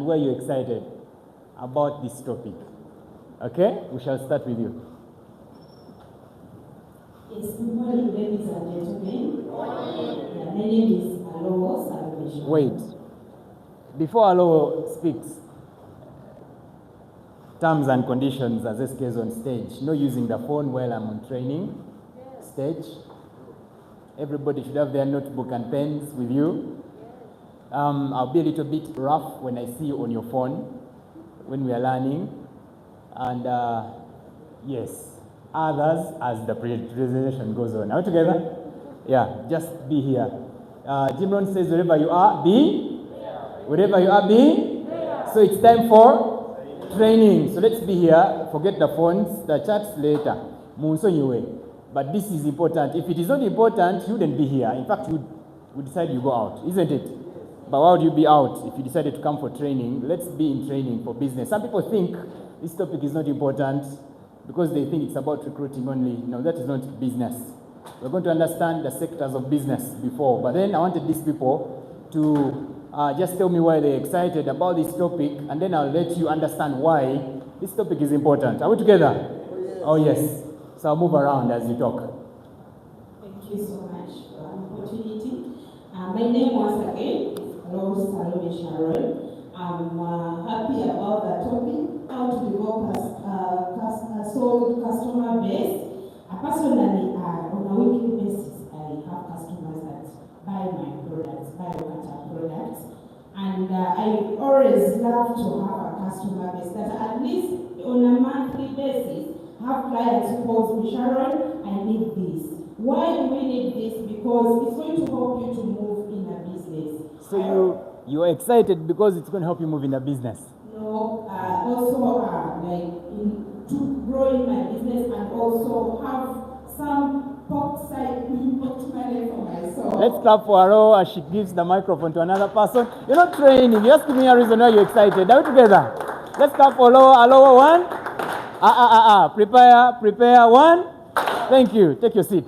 and why you're excited about this topic. Okay, we shall start with you. Yes, good morning, ladies and gentlemen. Good morning. My name is OQATA Salvation. Wait, before Alo speaks, terms and conditions as SK is on stage. No using the phone while I'm on training stage. Everybody should have their notebook and pens with you. I'll be a little bit rough when I see you on your phone when we are learning. And yes, others as the presentation goes on. Are we together? Yeah, just be here. Jim Ron says wherever you are, be. Wherever you are, be. So it's time for training. So let's be here. Forget the phones, the chats later. But this is important. If it is not important, you wouldn't be here. In fact, you would decide you go out, isn't it? But why would you be out if you decided to come for training? Let's be in training for business. Some people think this topic is not important because they think it's about recruiting only. No, that is not business. We're going to understand the sectors of business before. But then I wanted these people to just tell me why they're excited about this topic, and then I'll let you understand why this topic is important. Are we together? Oh, yes. So I'll move around as you talk. Thank you so much for the opportunity. My name once again is OQATA. I'm happy about the topic, how to develop a solid customer base. Personally, on a weekly basis, I have customers that buy my products, buy OQATA products. And I always love to have a customer base that at least on a monthly basis, have clients who calls me, Sharon, I need this. Why do we need this? Because it's going to help you to move in a business. So you are excited because it's going to help you move in a business? No, also to grow in my business and also have some pocket money for myself. Let's clap for Aro as she gives the microphone to another person. You're not training, you're asking me a reason why you're excited. Are we together? Let's clap for Aloha one. Prepare one. Thank you. Take your seat.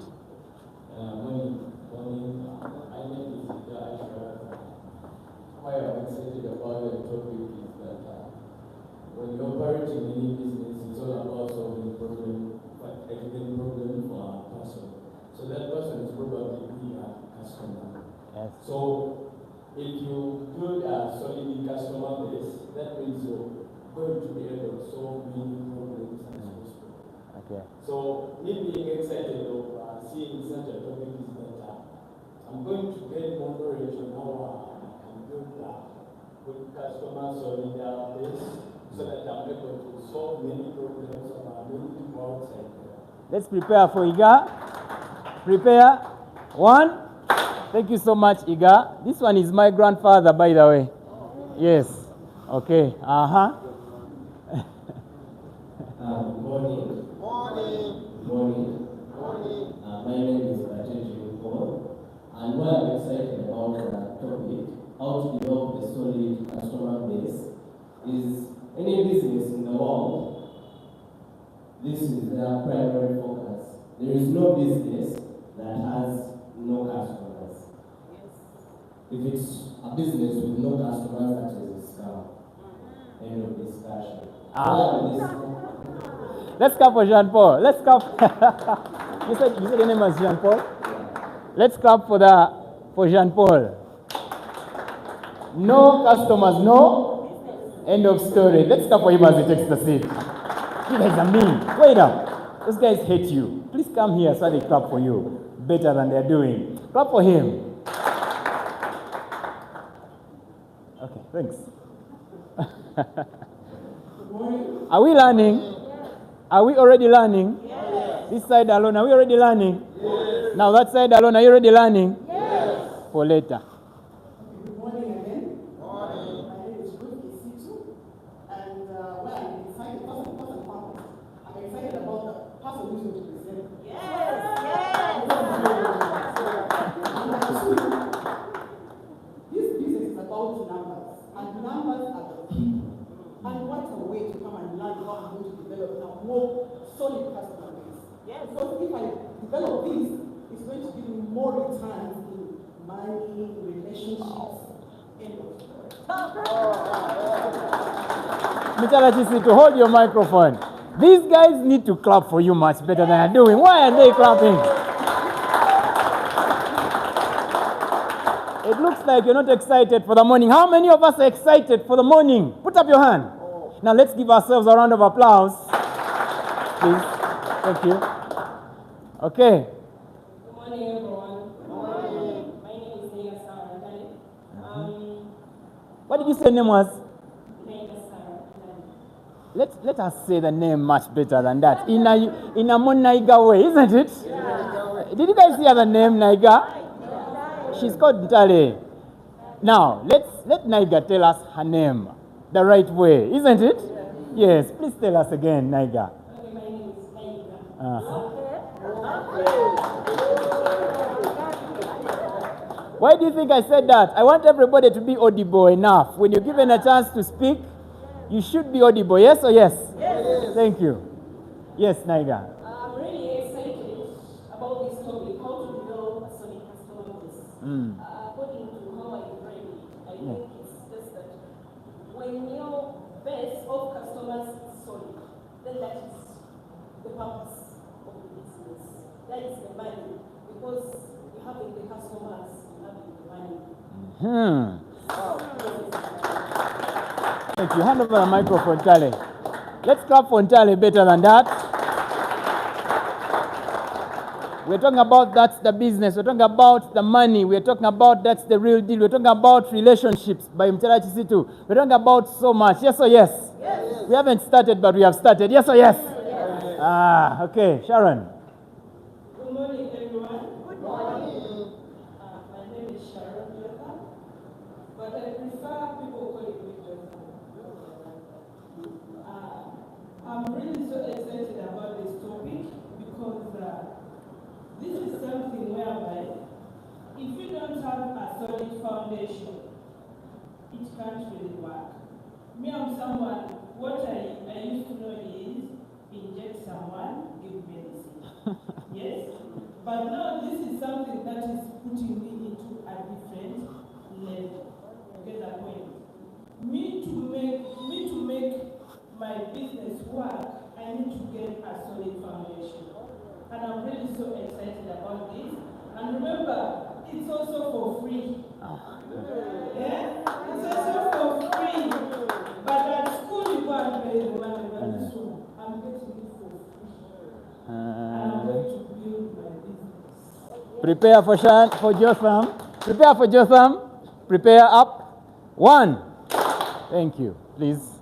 Why I'm excited about the topic is that when you operate in any business, it's all about solving problem, but a given problem for a person. So that person is probably a customer. Yes. So if you build a solid customer base, that means you're going to be able to solve many problems and so. Okay. So me being excited of seeing such a topic is that I'm going to get more knowledge on how I can build a good customer solid base so that I'm able to solve many problems of many people outside there. Let's prepare for Iga. Prepare. One. Thank you so much, Iga. This one is my grandfather, by the way. Yes. Okay. Good morning. My name is Paul, and why I'm excited about the topic, how to develop a solid customer base, is any business in the world, this is their primary focus. There is no business that has no customers. If it's a business with no customers, that is a scam. End of discussion. Let's clap for Jean-Paul. Let's clap. You said your name was Jean-Paul? Let's clap for Jean-Paul. No customers, no. End of story. Let's clap for him as he takes the seat. You guys are mean. Wait up. Those guys hate you. Please come here so they clap for you. Better than they're doing. Clap for him. Okay, thanks. Are we learning? Are we already learning? Yes. This side alone, are we already learning? Yes. Now that side alone, are you already learning? Yes. For later. Good morning again. Morning. My name is Ruth, and I'm excited. I'm excited about the person who's going to present. Yes. This business is about numbers, and numbers are the people. And what a way to come and learn how I'm going to develop a more solid customer base. Yes. Because if I develop this, it's going to give me more returns in money, relationships, end of story. Michalachisi, to hold your microphone. These guys need to clap for you much better than I'm doing. Why are they clapping? It looks like you're not excited for the morning. How many of us are excited for the morning? Put up your hand. Now let's give ourselves a round of applause. Please. Thank you. Okay. Good morning, everyone. Good morning. My name is Nega Sarah. What did you say your name was? Nega Sarah. Let us say the name much better than that. In a Naiga way, isn't it? Yeah. Did you guys hear the name Naiga? She's called Ntale. Now, let Naiga tell us her name the right way, isn't it? Yes, please tell us again, Naiga. Okay, my name is Naiga. Why do you think I said that? I want everybody to be audible enough. When you're given a chance to speak, you should be audible. Yes or yes? Yes. Thank you. Yes, Naiga. I'm really excited about this topic, how to build a solid customer base. According to how I frame it, I think it's just that when your base of customers is solid, then that is the purpose of the business. That is the money. Because you're having the customers, you're having the money. Thank you. Hand over the microphone, Ntale. Let's clap for Ntale better than that. We're talking about that's the business. We're talking about the money. We're talking about that's the real deal. We're talking about relationships by Mchalachisi too. We're talking about so much. Yes or yes? Yes. We haven't started, but we have started. Yes or yes? Yes. Okay. Sharon. Good morning, everyone. Good morning. My name is Sharon Jotham, but I prefer people calling me Jotham. I'm really so excited about this topic because this is something whereby if you don't have a solid foundation, it can't really work. Me, I'm someone, what I used to know is inject someone, give medicine. Yes? But now this is something that is putting me into a different level. Get that point? Me to make my business work, I need to get a solid foundation. And I'm really so excited about this. And remember, it's also for free. Yeah? It's also for free. But at school, you go and pay the money, but this one, I'm getting it for free. And I'm going to build my business. Prepare for Jotham. Prepare for Jotham. Prepare up. 1. Thank you. Please.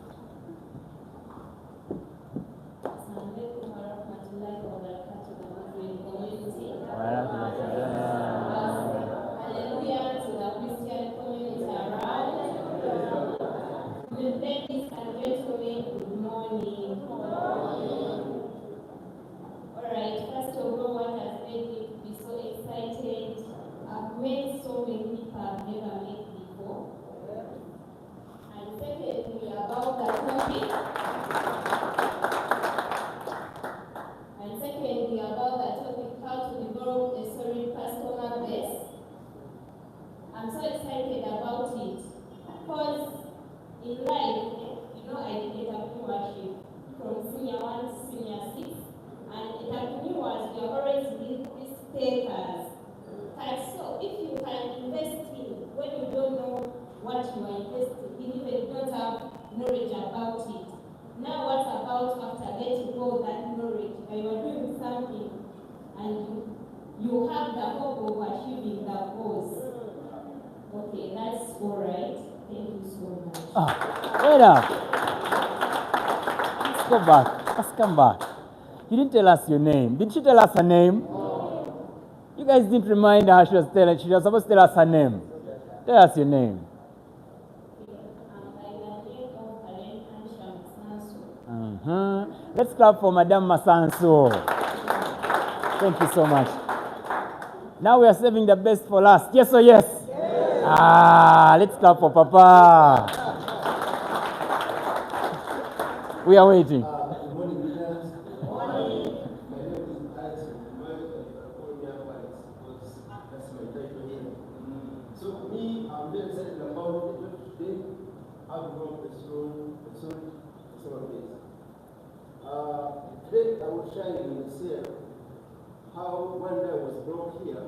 I'm so excited about it because in life, I did entrepreneurship from senior 1 to senior 6, and entrepreneurs, we are always risk takers. And so if you can invest in when you don't know what you are investing in, even if you don't have knowledge about it, now what about after getting all that knowledge, and you are doing something and you have the hope of achieving the goals? Okay, that's all right. Thank you so much. Wait up. Let's go back. Let's come back. You didn't tell us your name. Did she tell us her name? No. You guys didn't remind her she was supposed to tell us her name. Tell us your name. Let's clap for Madame Masanso. Thank you so much. Now we are saving the best for last. Yes or yes? Let's clap for Papa. We are waiting. Good morning, leaders. Good morning. My name is Alex. That's my title here. So me, I'm very excited about it today. How to grow a strong customer base. Today I will share you share how one day I was broke here,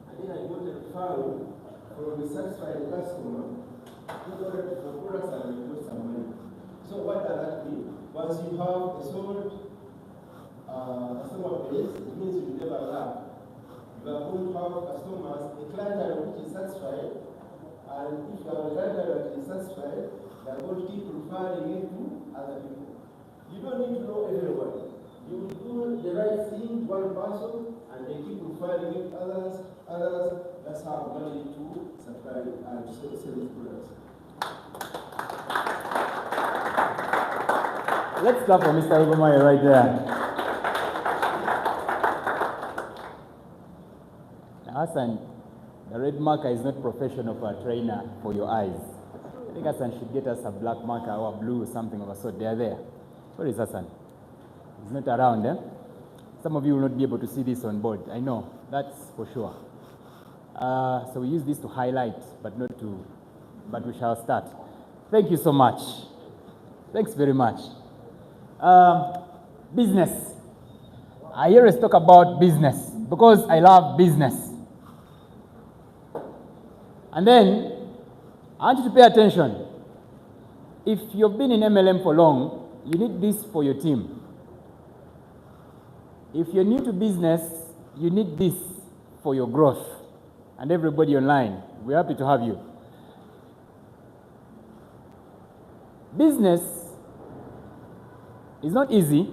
and then I got a referral from a satisfied customer who got it for products and we got some money. So what does that mean? Once you have a solid customer base, it means you never lack. You are going to have customers, a clientele which is satisfied, and if you have a clientele that is satisfied, they are going to keep referring it to other people. You don't need to know everyone. You will do the right thing to one person, and they keep referring it to others. That's how I'm going to supply and sell these products. Let's clap for Mr. Obama right there. Now, Hassan, the red marker is not professional for a trainer for your eyes. I think Hassan should get us a black marker or a blue or something of a sort. They are there. Where is Hassan? He's not around, eh? Some of you will not be able to see this on board. I know, that's for sure. So we use this to highlight, but we shall start. Thank you so much. Thanks very much. Business. I always talk about business because I love business. And then, I want you to pay attention. If you've been in MLM for long, you need this for your team. If you're new to business, you need this for your growth. And everybody online, we're happy to have you. Business is not easy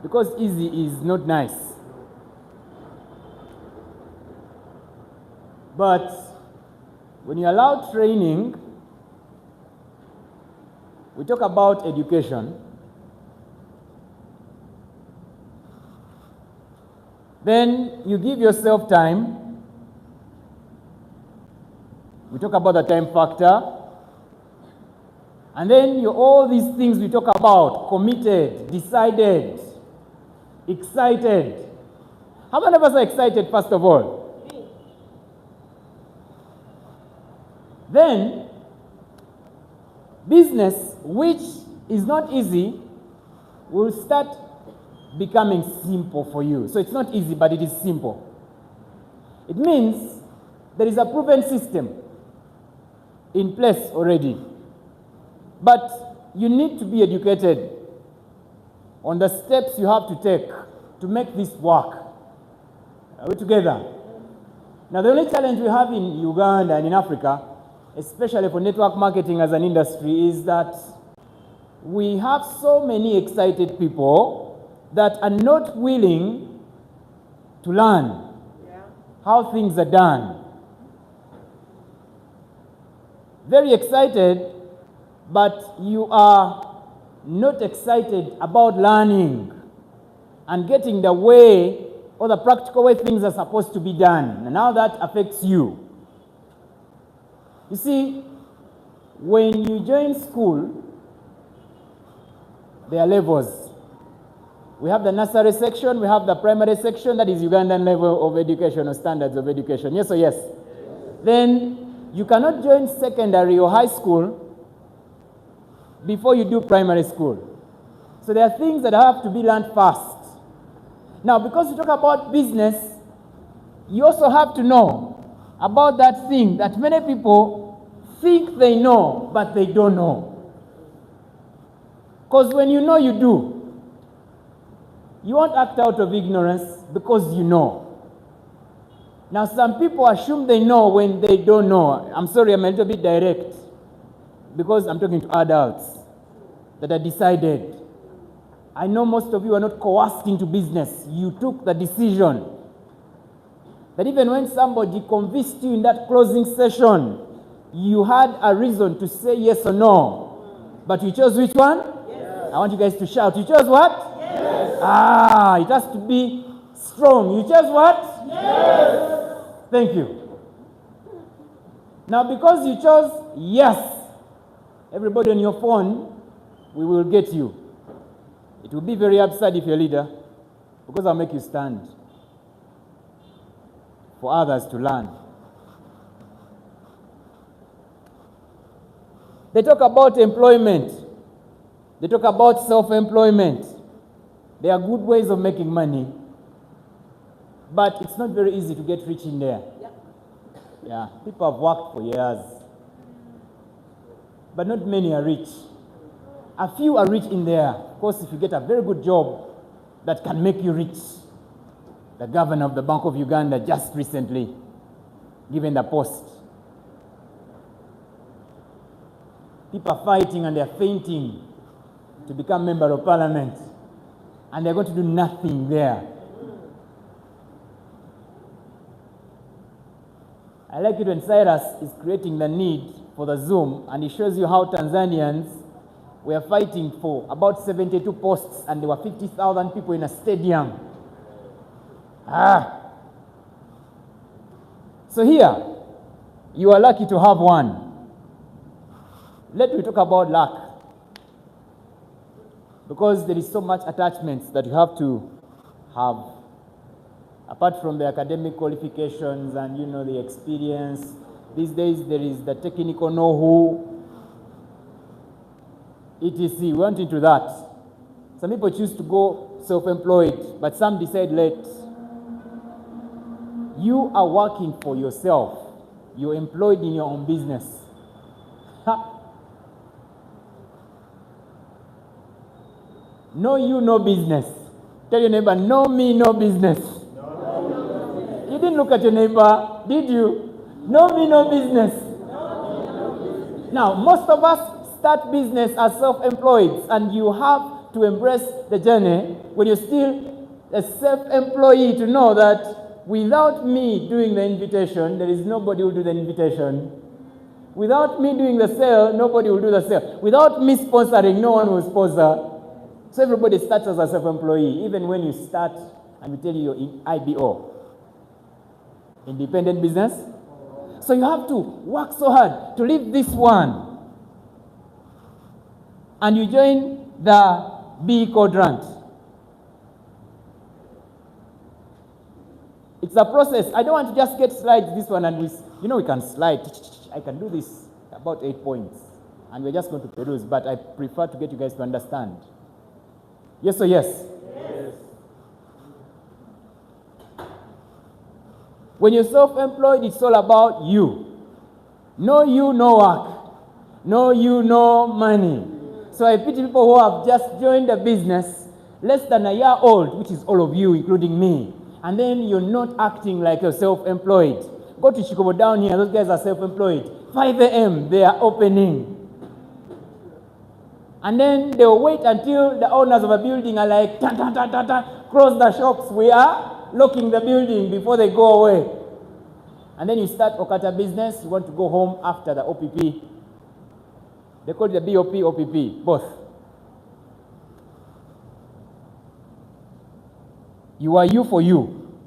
because easy is not nice. But when you allow training, we talk about education. Then you give yourself time. We talk about the time factor. And then all these things we talk about, committed, decided, excited. How many of us are excited, first of all? Then, business, which is not easy, will start becoming simple for you. So it's not easy, but it is simple. It means there is a proven system in place already. But you need to be educated on the steps you have to take to make this work. Are we together? Now, the only challenge we have in Uganda and in Africa, especially for network marketing as an industry, is that we have so many excited people that are not willing to learn how things are done. Very excited, but you are not excited about learning and getting the way or the practical way things are supposed to be done. And how that affects you. You see, when you join school, there are levels. We have the nursery section, we have the primary section, that is Ugandan level of education or standards of education. Yes or yes? Then you cannot join secondary or high school before you do primary school. So there are things that have to be learned first. Now, because we talk about business, you also have to know about that thing that many people think they know, but they don't know. Because when you know, you do. You won't act out of ignorance because you know. Now, some people assume they know when they don't know. I'm sorry, I'm a little bit direct because I'm talking to adults that are decided. I know most of you are not coerced into business. You took the decision. That even when somebody convinced you in that closing session, you had a reason to say yes or no. But you chose which one? Yes. I want you guys to shout. You chose what? Yes. It has to be strong. You chose what? Yes. Thank you. Now, because you chose yes, everybody on your phone, we will get you. It will be very absurd if you're a leader, because I'll make you stand for others to learn. They talk about employment. They talk about self-employment. There are good ways of making money, but it's not very easy to get rich in there. Yeah, people have worked for years, but not many are rich. A few are rich in there. Of course, if you get a very good job that can make you rich. The governor of the Bank of Uganda just recently given the post. People are fighting and they're fainting to become member of parliament, and they're going to do nothing there. I like it when Cyrus is creating the need for the Zoom, and he shows you how Tanzanians were fighting for about 72 posts, and there were 50,000 people in a stadium. So here, you are lucky to have one. Let me talk about luck. Because there is so much attachments that you have to have. Apart from the academic qualifications and, the experience, these days there is the technical know-how, etc. We went into that. Some people choose to go self-employed, but some decide late. You are working for yourself. You're employed in your own business. No you, no business. Tell your neighbor, no me, no business. You didn't look at your neighbor, did you? No me, no business. Now, most of us start business as self-employed, and you have to embrace the journey when you're still a self-employee to know that without me doing the invitation, there is nobody who will do the invitation. Without me doing the sale, nobody will do the sale. Without me sponsoring, no one will sponsor. So everybody starts as a self-employee, even when you start and we tell you you're in IBO, independent business. So you have to work so hard to leave this one. And you join the B quadrant. It's a process. I don't want to just get slides this one and we can slide. I can do this about 8 points. And we're just going to peruse, but I prefer to get you guys to understand. Yes or yes? Yes. When you're self-employed, it's all about you. No you, no work. No you, no money. So I pity people who have just joined a business less than a year old, which is all of you, including me. And then you're not acting like you're self-employed. Go to Chikobo down here, those guys are self-employed. 5 a.m., they are opening. And then they'll wait until the owners of a building are like, ta, ta, ta, ta, ta, close the shops, we are locking the building before they go away. And then you start OQATA business, you want to go home after the OPP. They call it the BOP, OPP, both. You are you for you.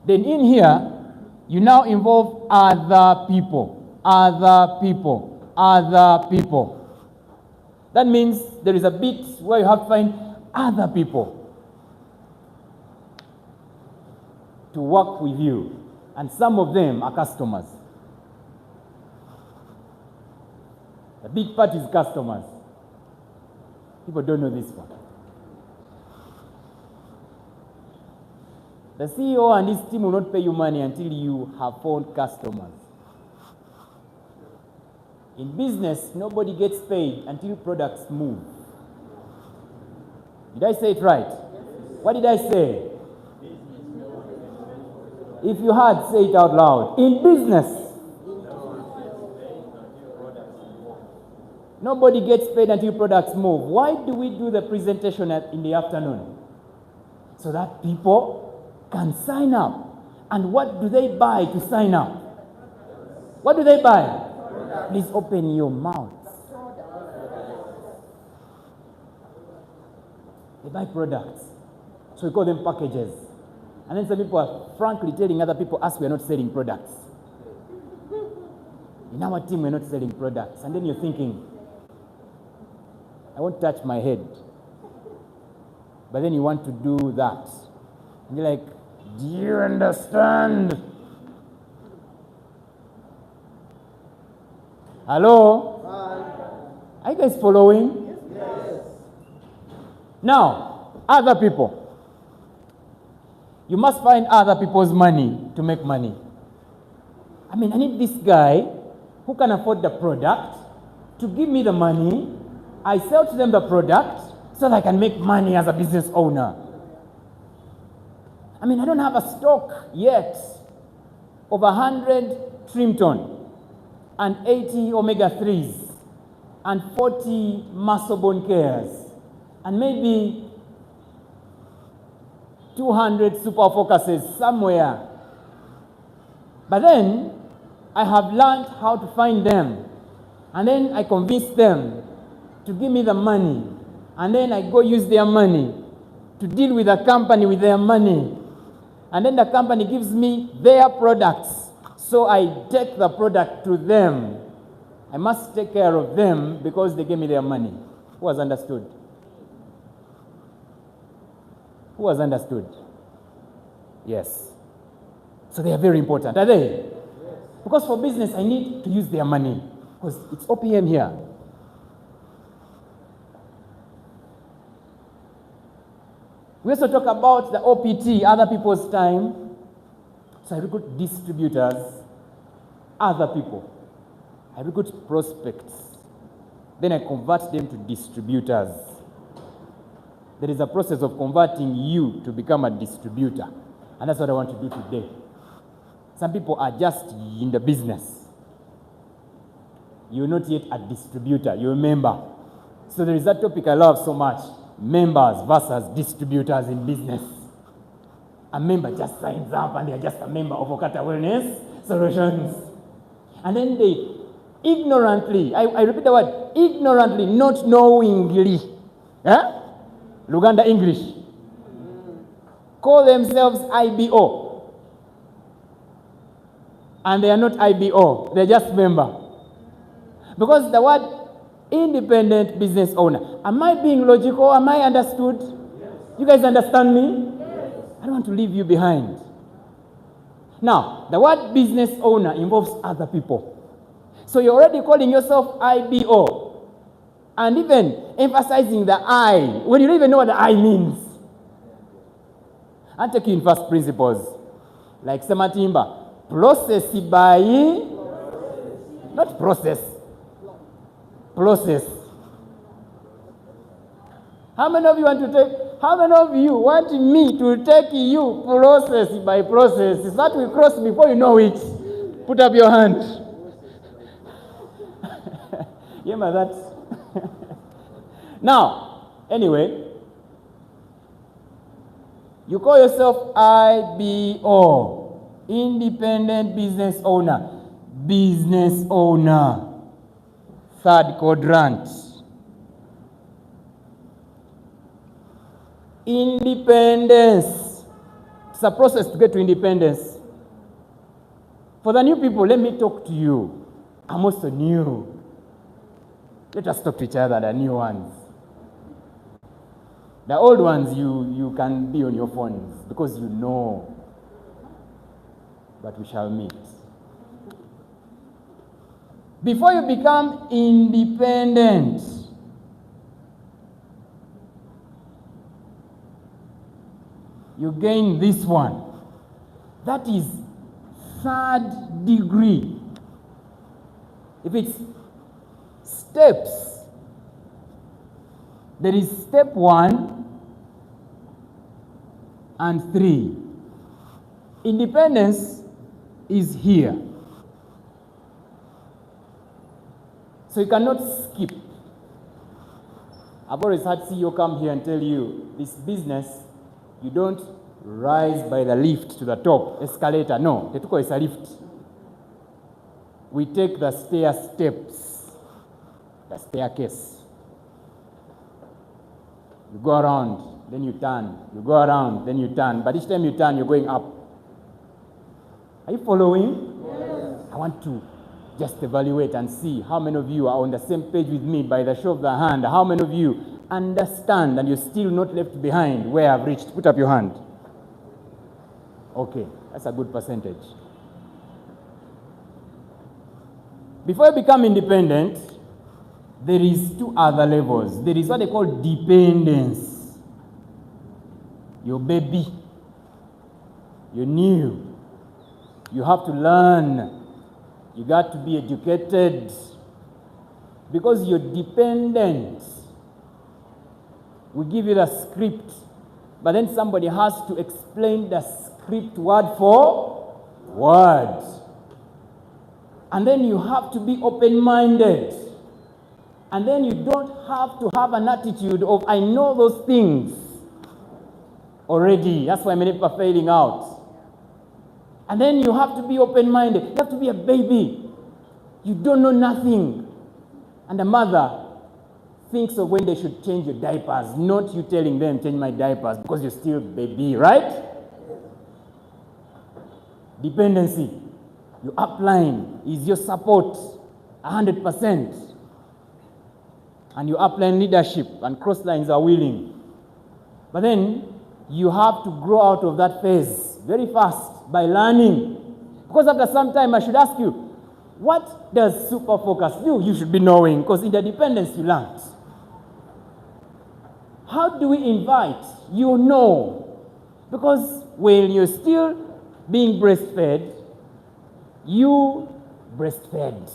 Then in here, you now involve other people, other people, other people. That means there is a bit where you have to find other people to work with you. And some of them are customers. The big part is customers. People don't know this one. The CEO and his team will not pay you money until you have found customers. In business, nobody gets paid until products move. Did I say it right? What did I say? If you had, say it out loud. In business, nobody gets paid until products move. Why do we do the presentation in the afternoon? So that people can sign up. And what do they buy to sign up? What do they buy? Please open your mouth. They buy products. So we call them packages. And then some people are frankly telling other people, us, we are not selling products. In our team, we're not selling products. And then you're thinking, I won't touch my head. But then you want to do that. And you're like, do you understand? Hello? Hi. Are you guys following? Yes. Now, other people. You must find other people's money to make money. I mean, I need this guy who can afford the product to give me the money. I sell to them the product so that I can make money as a business owner. I mean, I don't have a stock yet of 100 Trimton and 80 omega-3s and 40 muscle bone cares and maybe 200 super focuses somewhere. But then I have learned how to find them. And then I convince them to give me the money. And then I go use their money to deal with a company with their money. And then the company gives me their products. So I take the product to them. I must take care of them because they gave me their money. Who has understood? Who has understood? Yes. So they are very important, are they? Yes. Because for business, I need to use their money. Because it's OPM here. We also talk about the OPT, other people's time. So I recruit distributors, other people. I recruit prospects. Then I convert them to distributors. There is a process of converting you to become a distributor. And that's what I want to do today. Some people are just in the business. You're not yet a distributor, you're a member. So there is that topic I love so much. Members versus distributors in business. A member just signs up and they're just a member of OQATA Wellness Solutions. And then they ignorantly, I repeat the word, ignorantly, not knowingly, Luganda English, call themselves IBO. And they are not IBO, they're just member. Because the word independent business owner, am I being logical? Am I understood? Yes. You guys understand me? Yes. I don't want to leave you behind. Now, the word business owner involves other people. So you're already calling yourself IBO and even emphasizing the I when you don't even know what the I means. I'll take you in first principles. Like Sematimba, process by, not process, process. How many of you want to take, how many of you want me to take you process by process? Is that we cross before you know it? Put up your hand. Yeah, man, that's... Now, anyway, you call yourself IBO, independent business owner, business owner, third quadrant. Independence. It's a process to get to independence. For the new people, let me talk to you. I'm also new. Let us talk to each other, the new ones. The old ones, you can be on your phones because you know. But we shall meet. Before you become independent, you gain this one. That is third degree. If it's steps, there is step 1 and 3. Independence is here. So you cannot skip. I've always had CEO come here and tell you, this business, you don't rise by the lift to the top, escalator. No, ketuko is a lift. We take the steps, the staircase. You go around, then you turn. You go around, then you turn. But each time you turn, you're going up. Are you following? Yes. I want to just evaluate and see how many of you are on the same page with me by the show of the hand. How many of you understand and you're still not left behind where I've reached? Put up your hand. Okay, that's a good percentage. Before you become independent, there is 2 other levels. There is what they call dependence. your baby. You're new. You have to learn. You got to be educated. Because you're dependent. We give you the script, but then somebody has to explain the script word for word. And then you have to be open-minded. And then you don't have to have an attitude of, I know those things already. That's why many people are failing out. And then you have to be open-minded. You have to be a baby. You don't know nothing. And the mother thinks of when they should change your diapers, not you telling them, change my diapers, because you're still baby, right? Dependency. Your upline is your support, 100%. And your upline leadership and cross lines are willing. But then you have to grow out of that phase very fast by learning. Because after some time, I should ask you, what does super focus do? You should be knowing, because in the dependence you learned. How do we invite? You know. Because when you're still being breastfed, you breastfed.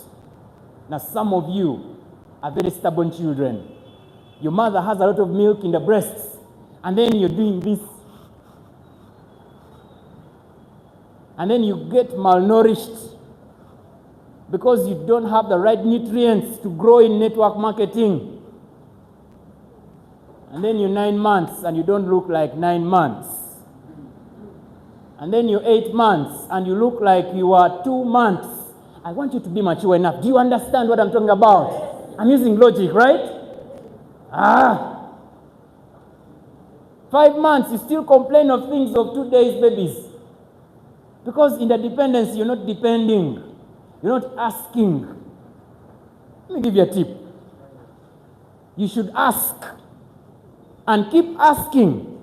Now some of you are very stubborn children. Your mother has a lot of milk in the breasts, and then you're doing this. And then you get malnourished because you don't have the right nutrients to grow in network marketing. And then you're 9 months and you don't look like 9 months. And then you're 8 months and you look like you are 2 months. I want you to be mature enough. Do you understand what I'm talking about? I'm using logic, right? 5 months, you still complain of things of 2 days babies. Because in the dependence, you're not depending. You're not asking. Let me give you a tip. You should ask. And keep asking.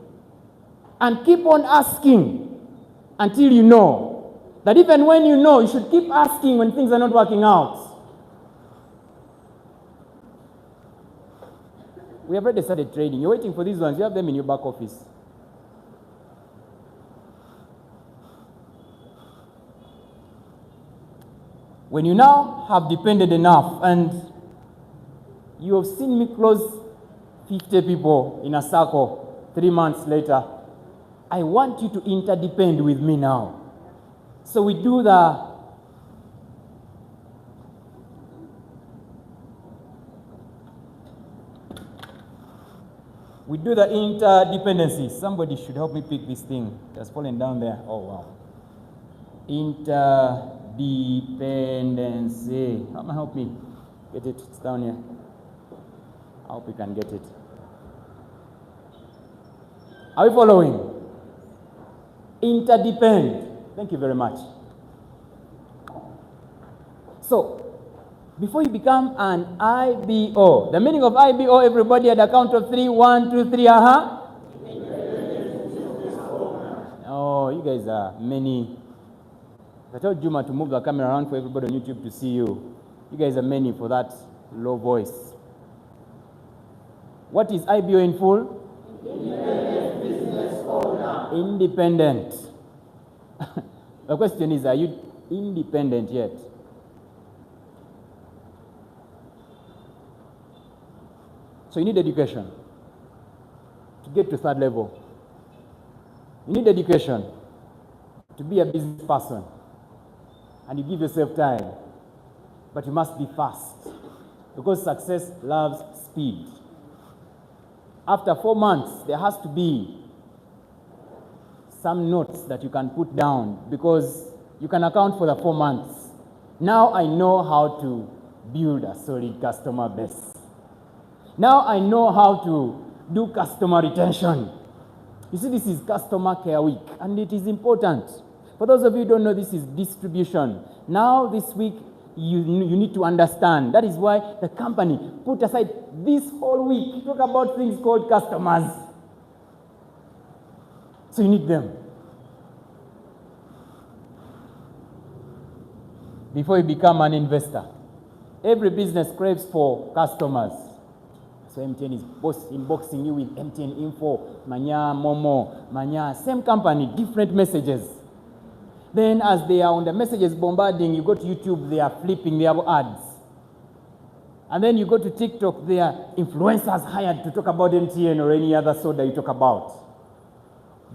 And keep on asking until you know. That even when you know, you should keep asking when things are not working out. We have already started trading. You're waiting for these ones. You have them in your back office. When you now have depended enough and you have seen me close 50 people in a circle 3 months later, I want you to interdepend with me now. So we do the interdependency. Somebody should help me pick this thing. It has fallen down there. Oh, wow. Interdependency. Help me. Get it. It's down here. I hope you can get it. Are we following? Interdepend. Thank you very much. So, before you become an IBO, the meaning of IBO, everybody at the count of 3, 1, 2, 3, Oh, you guys are many. I told Juma to move the camera around for everybody on YouTube to see you. You guys are many for that low voice. What is IBO in full? Independent business owner. Independent. The question is, are you independent yet? So you need education to get to third level. You need education to be a business person. And you give yourself time. But you must be fast. Because success loves speed. After 4 months, there has to be some notes that you can put down, because you can account for the 4 months. Now I know how to build a solid customer base. Now I know how to do customer retention. You see, this is customer care week, and it is important. For those of you who don't know, this is distribution. Now this week, you need to understand. That is why the company put aside this whole week to talk about things called customers. So you need them. Before you become an investor, every business craves for customers. So So MTN is inboxing you with MTN info, Manya, Momo, Manya, same company, different messages. Then as they are on the messages bombarding, you go to YouTube, they are flipping, they have ads. And then you go to TikTok, they are influencers hired to talk about MTN or any other soda you talk about.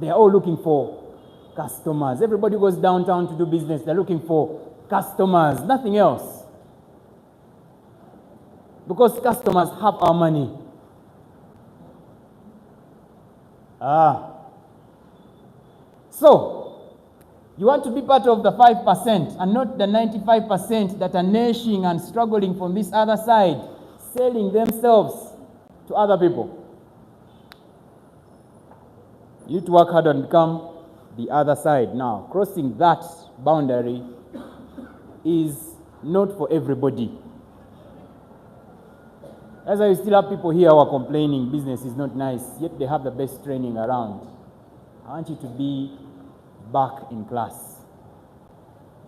They are all looking for customers. Everybody goes downtown to do business. They're looking for customers, nothing else. Because customers have our money. So, you want to be part of the 5% and not the 95% that are gnashing and struggling from this other side, selling themselves to other people. You need to work hard and become the other side. Now, crossing that boundary is not for everybody. As I still have people here who are complaining business is not nice, yet they have the best training around. I want you to be back in class.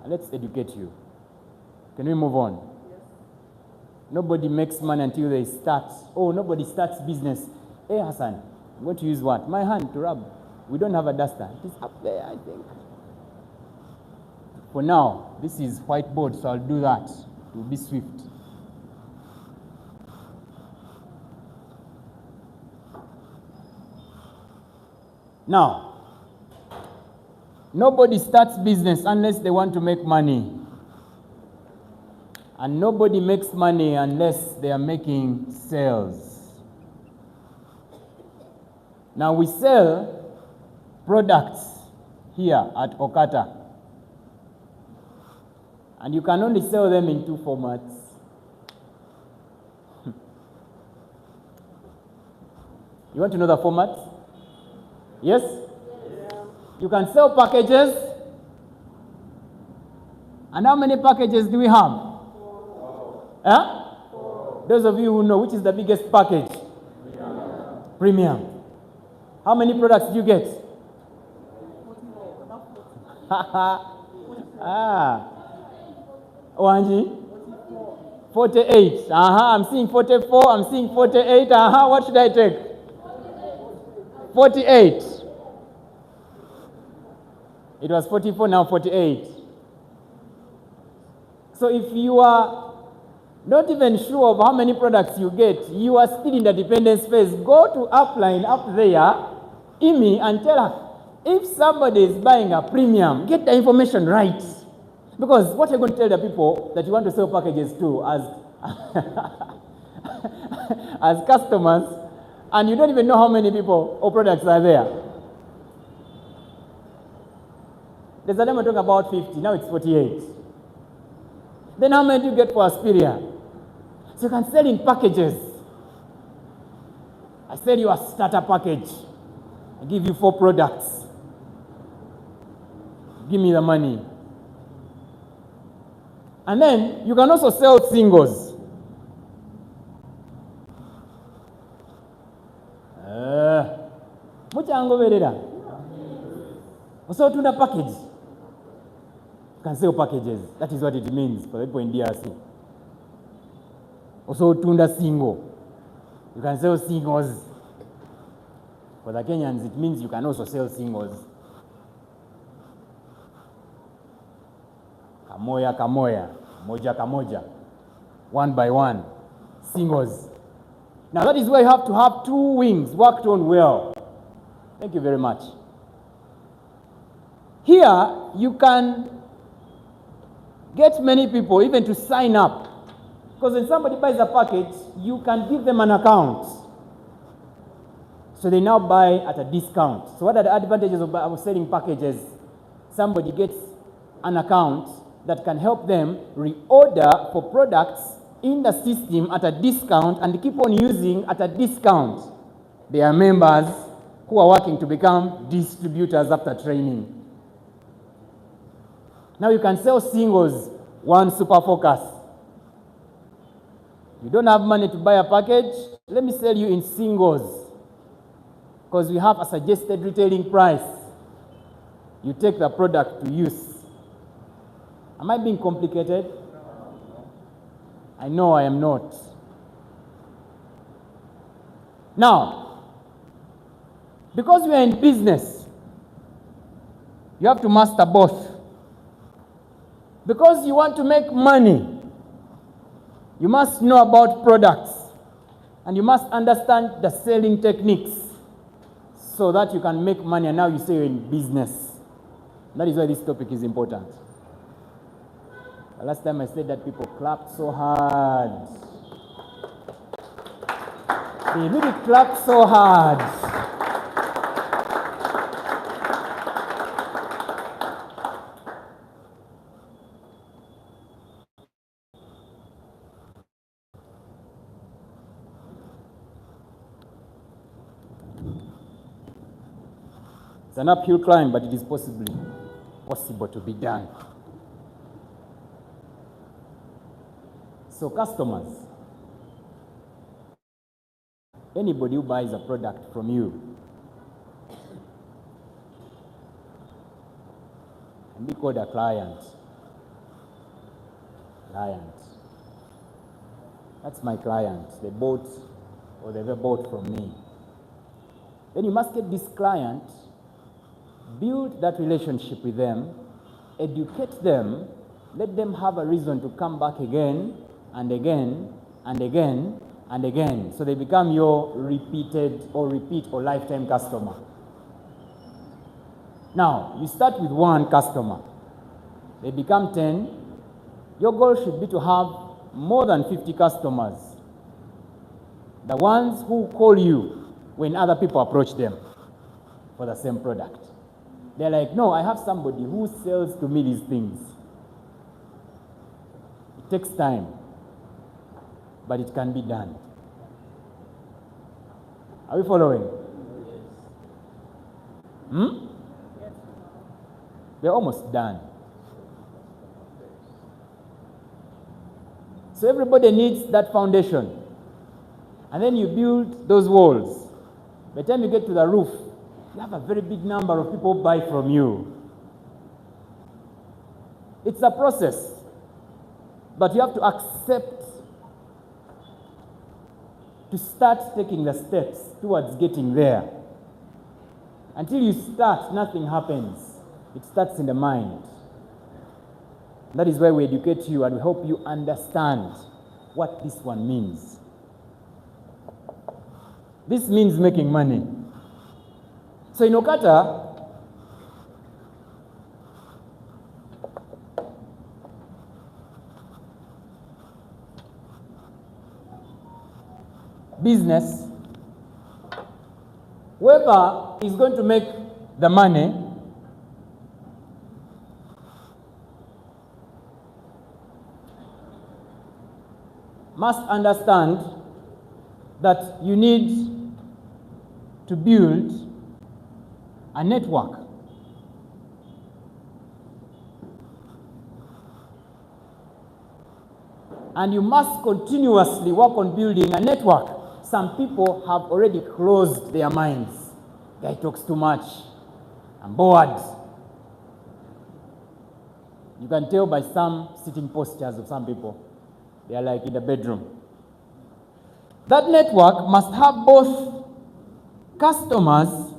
And let's educate you. Can we move on? Yes. Nobody makes money until they start. Oh, nobody starts business. Hey, Hassan, I'm going to use what? My hand to rub. We don't have a duster. It is up there, I think. For now, this is whiteboard, so I'll do that. It will be swift. Now, nobody starts business unless they want to make money. And nobody makes money unless they are making sales. Now, we sell products here at OQATA. And you can only sell them in two formats. You want to know the format? Yes? Yeah. You can sell packages. And how many packages do we have? 4. Huh? 4. Those of you who know, which is the biggest package? Premium. How many products do you get? 44. Wanji? 48. I'm seeing 44. I'm seeing 48. What should I take? 48. It was 44, now 48. So if you are not even sure of how many products you get, you are still in the dependence phase. Go to Upline up there, Amy, and tell her, if somebody is buying a premium, get the information right. Because what you're going to tell the people that you want to sell packages to as customers, and you don't even know how many people or products are there. There's a time we're talking about 50, now it's 48. Then how many do you get for Aspiria? So you can sell in packages. I sell you a starter package. I give you 4 products. Give me the money. And then you can also sell singles. So tunda package. You can sell packages. That is what it means for the people in DRC. Also tunda single. You can sell singles. For the Kenyans, it means you can also sell singles. Kamoya, moja kamoja, one by one, singles. Now that is where you have to have 2 wings worked on well. Thank you very much. Here, you can get many people even to sign up. Because when somebody buys a package, you can give them an account. So they now buy at a discount. So what are the advantages of selling packages? Somebody gets an account that can help them reorder for products in the system at a discount and keep on using at a discount. They are members who are working to become distributors after training. Now you can sell singles, one super focus. You don't have money to buy a package, let me sell you in singles. Because we have a suggested retailing price. You take the product to use. Am I being complicated? I know I am not. Now, because we are in business, you have to master both. Because you want to make money, you must know about products and you must understand the selling techniques so that you can make money, and now you say you're in business. That is why this topic is important. The last time I said that, people clapped so hard. They really clapped so hard. It's an uphill climb, but it is possible to be done. So customers, anybody who buys a product from you can be called a client. That's my client. They bought or they've bought from me. Then you must get this client, build that relationship with them, educate them, let them have a reason to come back again and again and again and again. So they become your repeat or lifetime customer. Now, you start with one customer. They become 10. Your goal should be to have more than 50 customers. The ones who call you when other people approach them for the same product. They're like, no, I have somebody who sells to me these things. It takes time, but it can be done. Are we following? We're almost done. So everybody needs that foundation. And then you build those walls. By the time you get to the roof, you have a very big number of people buy from you. It's a process, but you have to accept to start taking the steps towards getting there. Until you start, nothing happens. It starts in the mind. That is why we educate you and we hope you understand what this one means. This means making money. So in OQATA, business, whoever is going to make the money must understand that you need to build a network. And you must continuously work on building a network. Some people have already closed their minds. Guy talks too much. I'm bored. You can tell by some sitting postures of some people. They are like in the bedroom. That network must have both customers,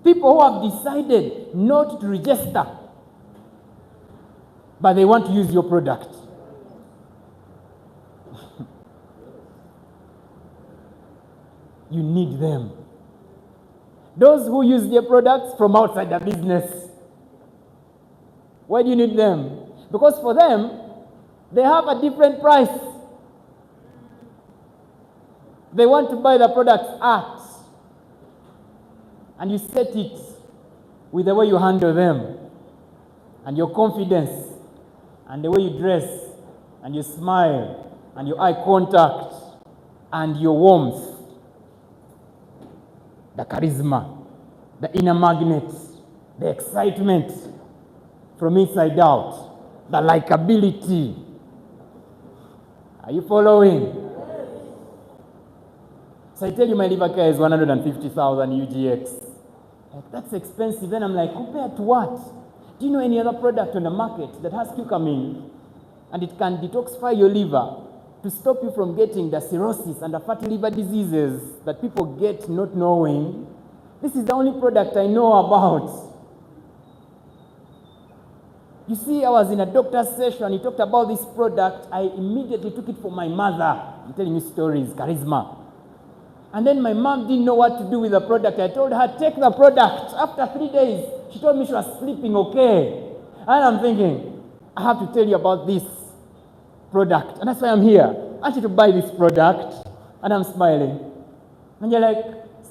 people who have decided not to register, but they want to use your product. You need them. Those who use their products from outside the business. Why do you need them? Because for them, they have a different price. They want to buy the products at, and you set it with the way you handle them, and your confidence, and the way you dress, and your smile, and your eye contact, and your warmth, the charisma, the inner magnet, the excitement from inside out, the likability. Are you following? So I tell you my liver care is 150,000 UGX. Like, that's expensive. Then I'm like, compared to what? Do you know any other product on the market that has curcumin and it can detoxify your liver to stop you from getting the cirrhosis and the fatty liver diseases that people get not knowing. This is the only product I know about. You see, I was in a doctor's session, he talked about this product. I immediately took it for my mother. I'm telling you stories, charisma. And then my mom didn't know what to do with the product. I told her, take the product. After 3 days, she told me she was sleeping okay. And I'm thinking, I have to tell you about this product. And that's why I'm here. I want you to buy this product. And I'm smiling. And you're like,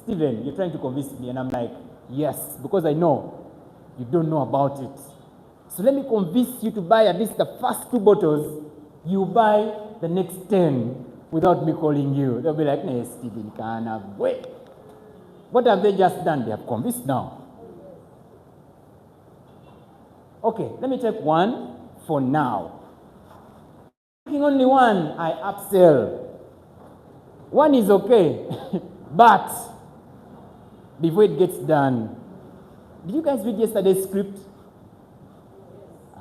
Stephen, you're trying to convince me. And I'm like, yes, because I know you don't know about it. So let me convince you to buy at least the first 2 bottles. You buy the next 10 without me calling you. They'll be like, no, Stephen, can't wait. What have they just done? They have convinced now. Okay, let me take one for now. Taking only one, I upsell. One is okay, but before it gets done, did you guys read yesterday's script?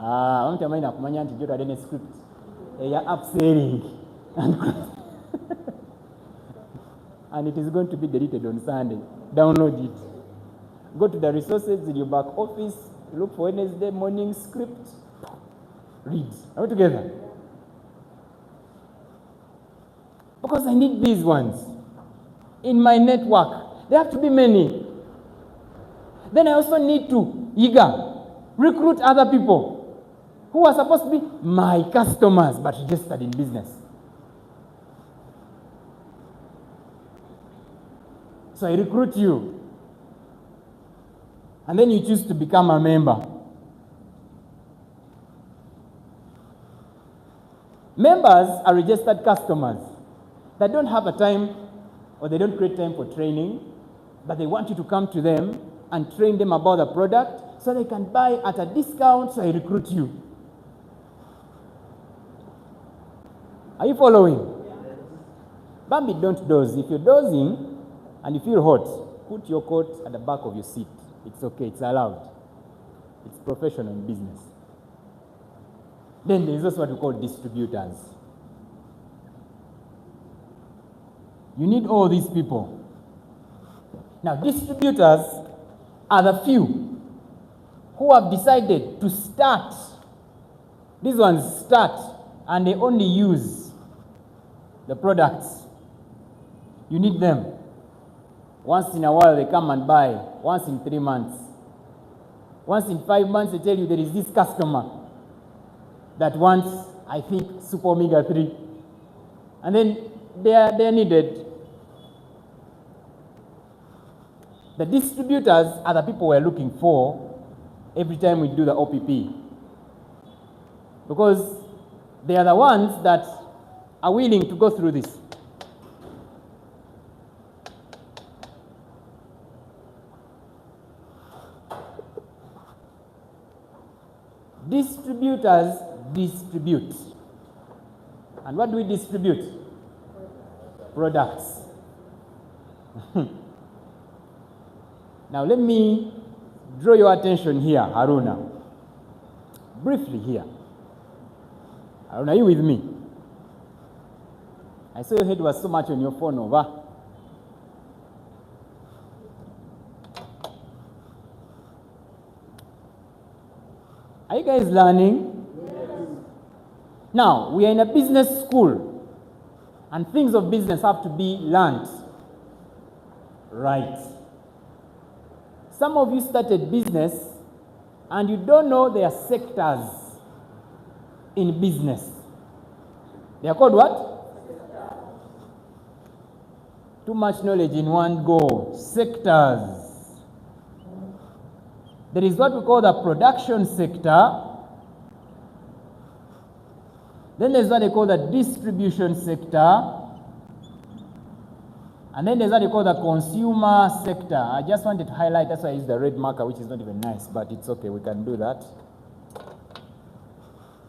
I'm telling you, I'm reading a script. You're upselling. And it is going to be deleted on Sunday. Download it. Go to the resources in your back office, look for Wednesday morning script, read. Are we together? Because I need these ones in my network. There have to be many. Then I also need to recruit other people who are supposed to be my customers but registered in business. So I recruit you. And then you choose to become a member. Members are registered customers that don't have a time or they don't create time for training, but they want you to come to them and train them about the product so they can buy at a discount, so I recruit you. Are you following? Bambi, don't doze. If you're dozing and you feel hot, put your coat at the back of your seat. It's okay, it's allowed. It's professional in business. Then there's also what we call distributors. You need all these people. Now, distributors are the few who have decided to start. These ones start and they only use the products. You need them. Once in a while they come and buy, once in 3 months. Once in 5 months they tell you there is this customer that wants, I think, super omega 3. And then they are needed. The distributors are the people we're looking for every time we do the OPP. Because they are the ones that are willing to go through this. Distributors distribute. And what do we distribute? Products. Now let me draw your attention here, Haruna. Briefly here. Haruna, are you with me? I saw your head was so much on your phone over. Are you guys learning? Yes. Now, we are in a business school, and things of business have to be learned. Right. Some of you started business, and you don't know there are sectors in business. They are called what? Too much knowledge in one go. Sectors. There is what we call the production sector. Then there's what they call the distribution sector. And then there's what they call the consumer sector. I just wanted to highlight, that's why I use the red marker, which is not even nice, but it's okay, we can do that.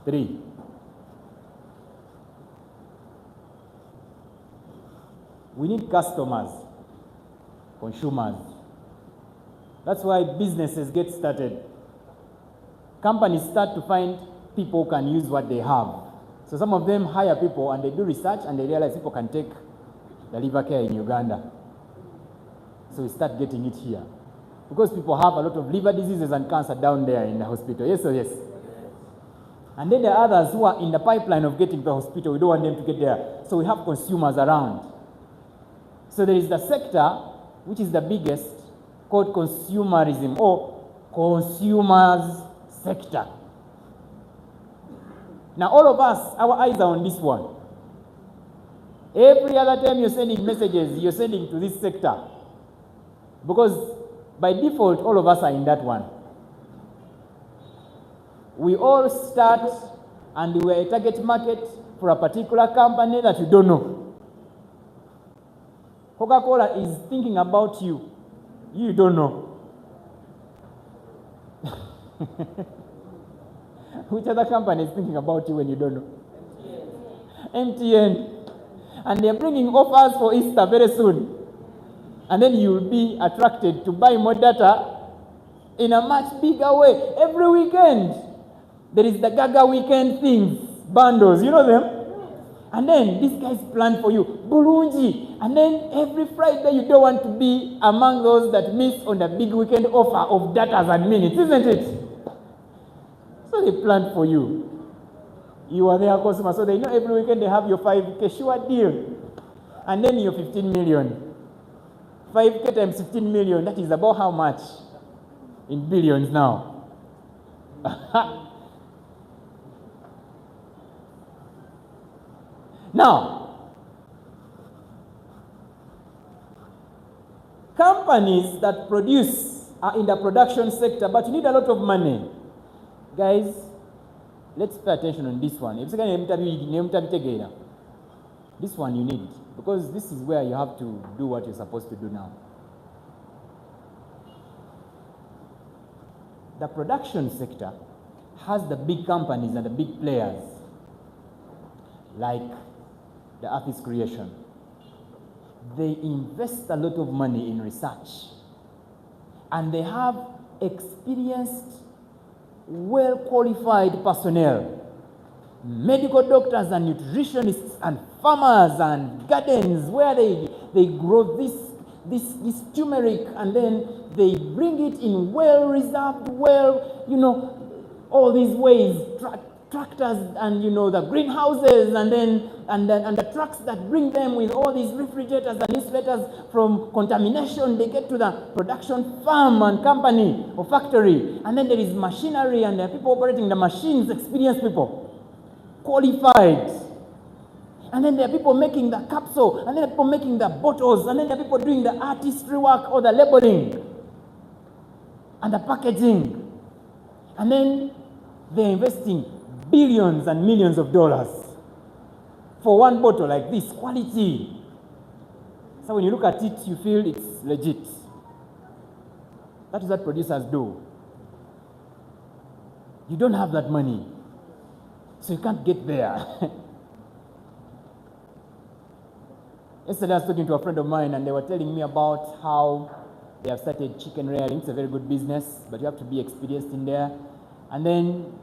3. We need customers, consumers. That's why businesses get started. Companies start to find people who can use what they have. So some of them hire people and they do research and they realize people can take the liver care in Uganda. So we start getting it here. Because people have a lot of liver diseases and cancer down there in the hospital. Yes or yes? And then there are others who are in the pipeline of getting to the hospital. We don't want them to get there. So we have consumers around. So there is the sector, which is the biggest, called consumerism or consumers sector. Now all of us, our eyes are on this one. Every other time you're sending messages, you're sending to this sector. Because by default, all of us are in that one. We all start and we're a target market for a particular company that you don't know. Coca-Cola is thinking about you. You don't know. Which other company is thinking about you when you don't know? MTN. And they're bringing offers for Easter very soon. And then you'll be attracted to buy more data in a much bigger way. Every weekend, there is the Gaga weekend things, bundles, you know them? And then this guy's planned for you, Burunji. And then every Friday you don't want to be among those that miss on the big weekend offer of data and minutes, isn't it? So they planned for you. You are their customer, so they know every weekend they have your 5K sure deal. And then your 15 million. 5K times 15 million, that is about how much? In billions now. Now, companies that produce are in the production sector, but you need a lot of money. Guys, let's pay attention on this one. This one you need, because this is where you have to do what you're supposed to do now. The production sector has the big companies and the big players, like the Earth is Creation. They invest a lot of money in research, and they have experienced, well-qualified personnel, medical doctors and nutritionists and farmers and gardens where they grow this turmeric, and then they bring it in well-reserved, all these ways, tractors and the greenhouses, and the trucks that bring them with all these refrigerators and insulators from contamination. They get to the production farm and company or factory, and then there is machinery, and there are people operating the machines, experienced people, qualified. And then there are people making the capsule, and then there are people making the bottles, and then there are people doing the artistry work or the labeling and the packaging. And then they're investing billions and millions of dollars for one bottle like this, quality. So when you look at it, you feel it's legit. That is what producers do. You don't have that money, so you can't get there. Yesterday I was talking to a friend of mine, and they were telling me about how they have started chicken rearing. It's a very good business, but you have to be experienced in there. And then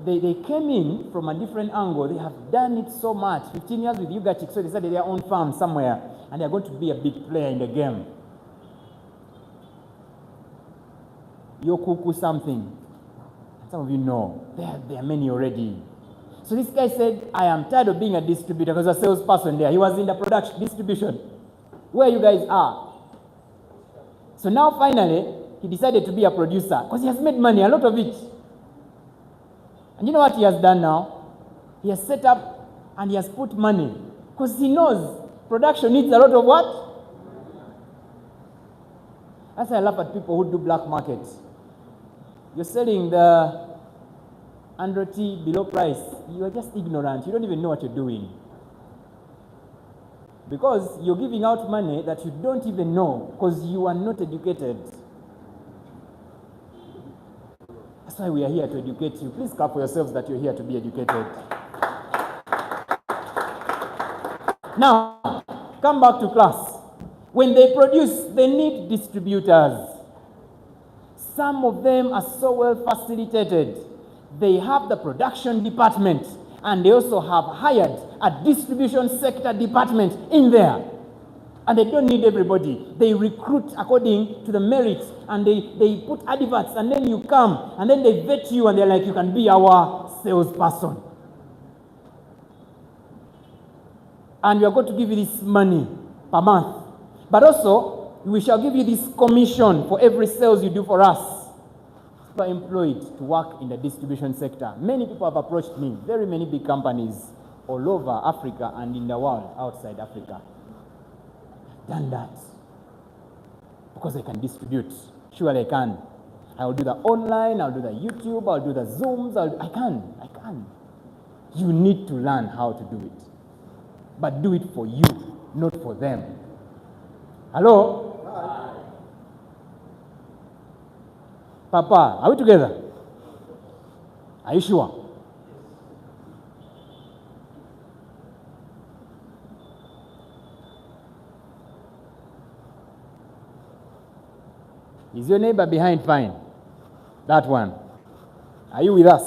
they came in from a different angle. They have done it so much. 15 years with Yuga Chicks, so they started their own farm somewhere, and they're going to be a big player in the game. Yokuku something. Some of you know. There are many already. So this guy said, I am tired of being a distributor, because a salesperson there. He was in the production distribution, where you guys are. So now finally, he decided to be a producer, because he has made money, a lot of it. And you know what he has done now? He has set up and he has put money, because he knows production needs a lot of what? That's why I laugh at people who do black markets. You're selling the 100T below price. You are just ignorant. You don't even know what you're doing. Because you're giving out money that you don't even know, because you are not educated. That's why we are here to educate you. Please clap for yourselves that you're here to be educated. Now, come back to class. When they produce, they need distributors. Some of them are so well facilitated. They have the production department, and they also have hired a distribution sector department in there. And they don't need everybody. They recruit according to the merits, and they put adverts, and then you come, and then they vet you, and they're like, you can be our salesperson. And we are going to give you this money per month. But also, we shall give you this commission for every sales you do for us. You are employed to work in the distribution sector. Many people have approached me, very many big companies all over Africa and in the world outside Africa. Done that because I can distribute. Surely I can. I will do the online, I'll do the YouTube, I'll do the Zooms, I can. You need to learn how to do it. But do it for you, not for them. Hello? Hi. Papa, are we together? Are you sure? Is your neighbor behind fine? That one. Are you with us?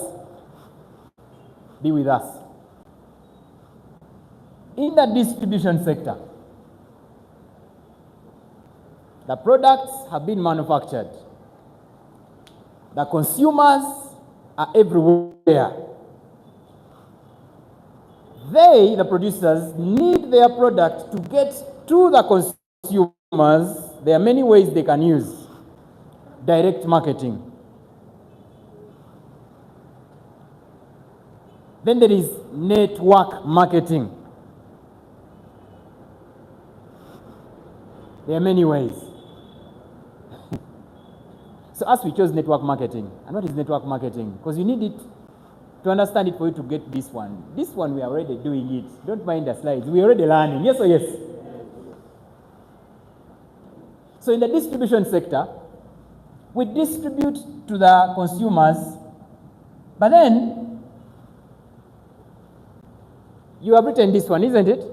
Be with us. In the distribution sector, the products have been manufactured. The consumers are everywhere. They, the producers, need their product to get to the consumers. There are many ways they can use. Direct marketing. Then there is network marketing. There are many ways. So as we chose network marketing, and what is network marketing? Because you need it to understand it for you to get this one. This one we are already doing it. Don't mind the slides. We are already learning. Yes or yes? So in the distribution sector, we distribute to the consumers, but then you have written this one, isn't it?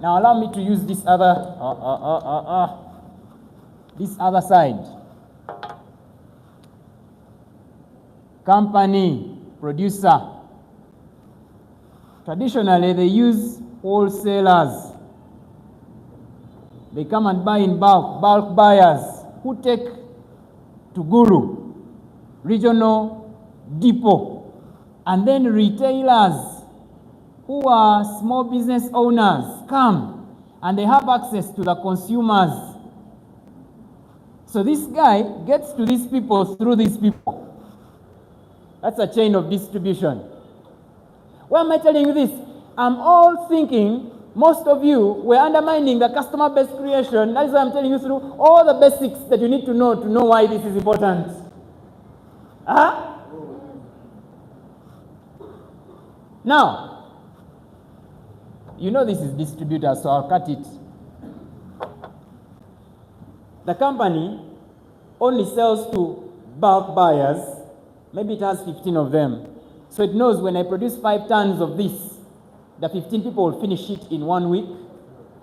Now allow me to use this other side. Company, producer. Traditionally, they use wholesalers. They come and buy in bulk buyers who take to Guru, regional depot, and then retailers who are small business owners come and they have access to the consumers. So this guy gets to these people through these people. That's a chain of distribution. Why am I telling you this? I'm all thinking most of you were undermining the customer-based creation. That is why I'm telling you through all the basics that you need to know why this is important. Huh? Now, you know this is distributor, so I'll cut it. The company only sells to bulk buyers. Maybe it has 15 of them. So it knows when I produce 5 tons of this, the 15 people will finish it in 1 week,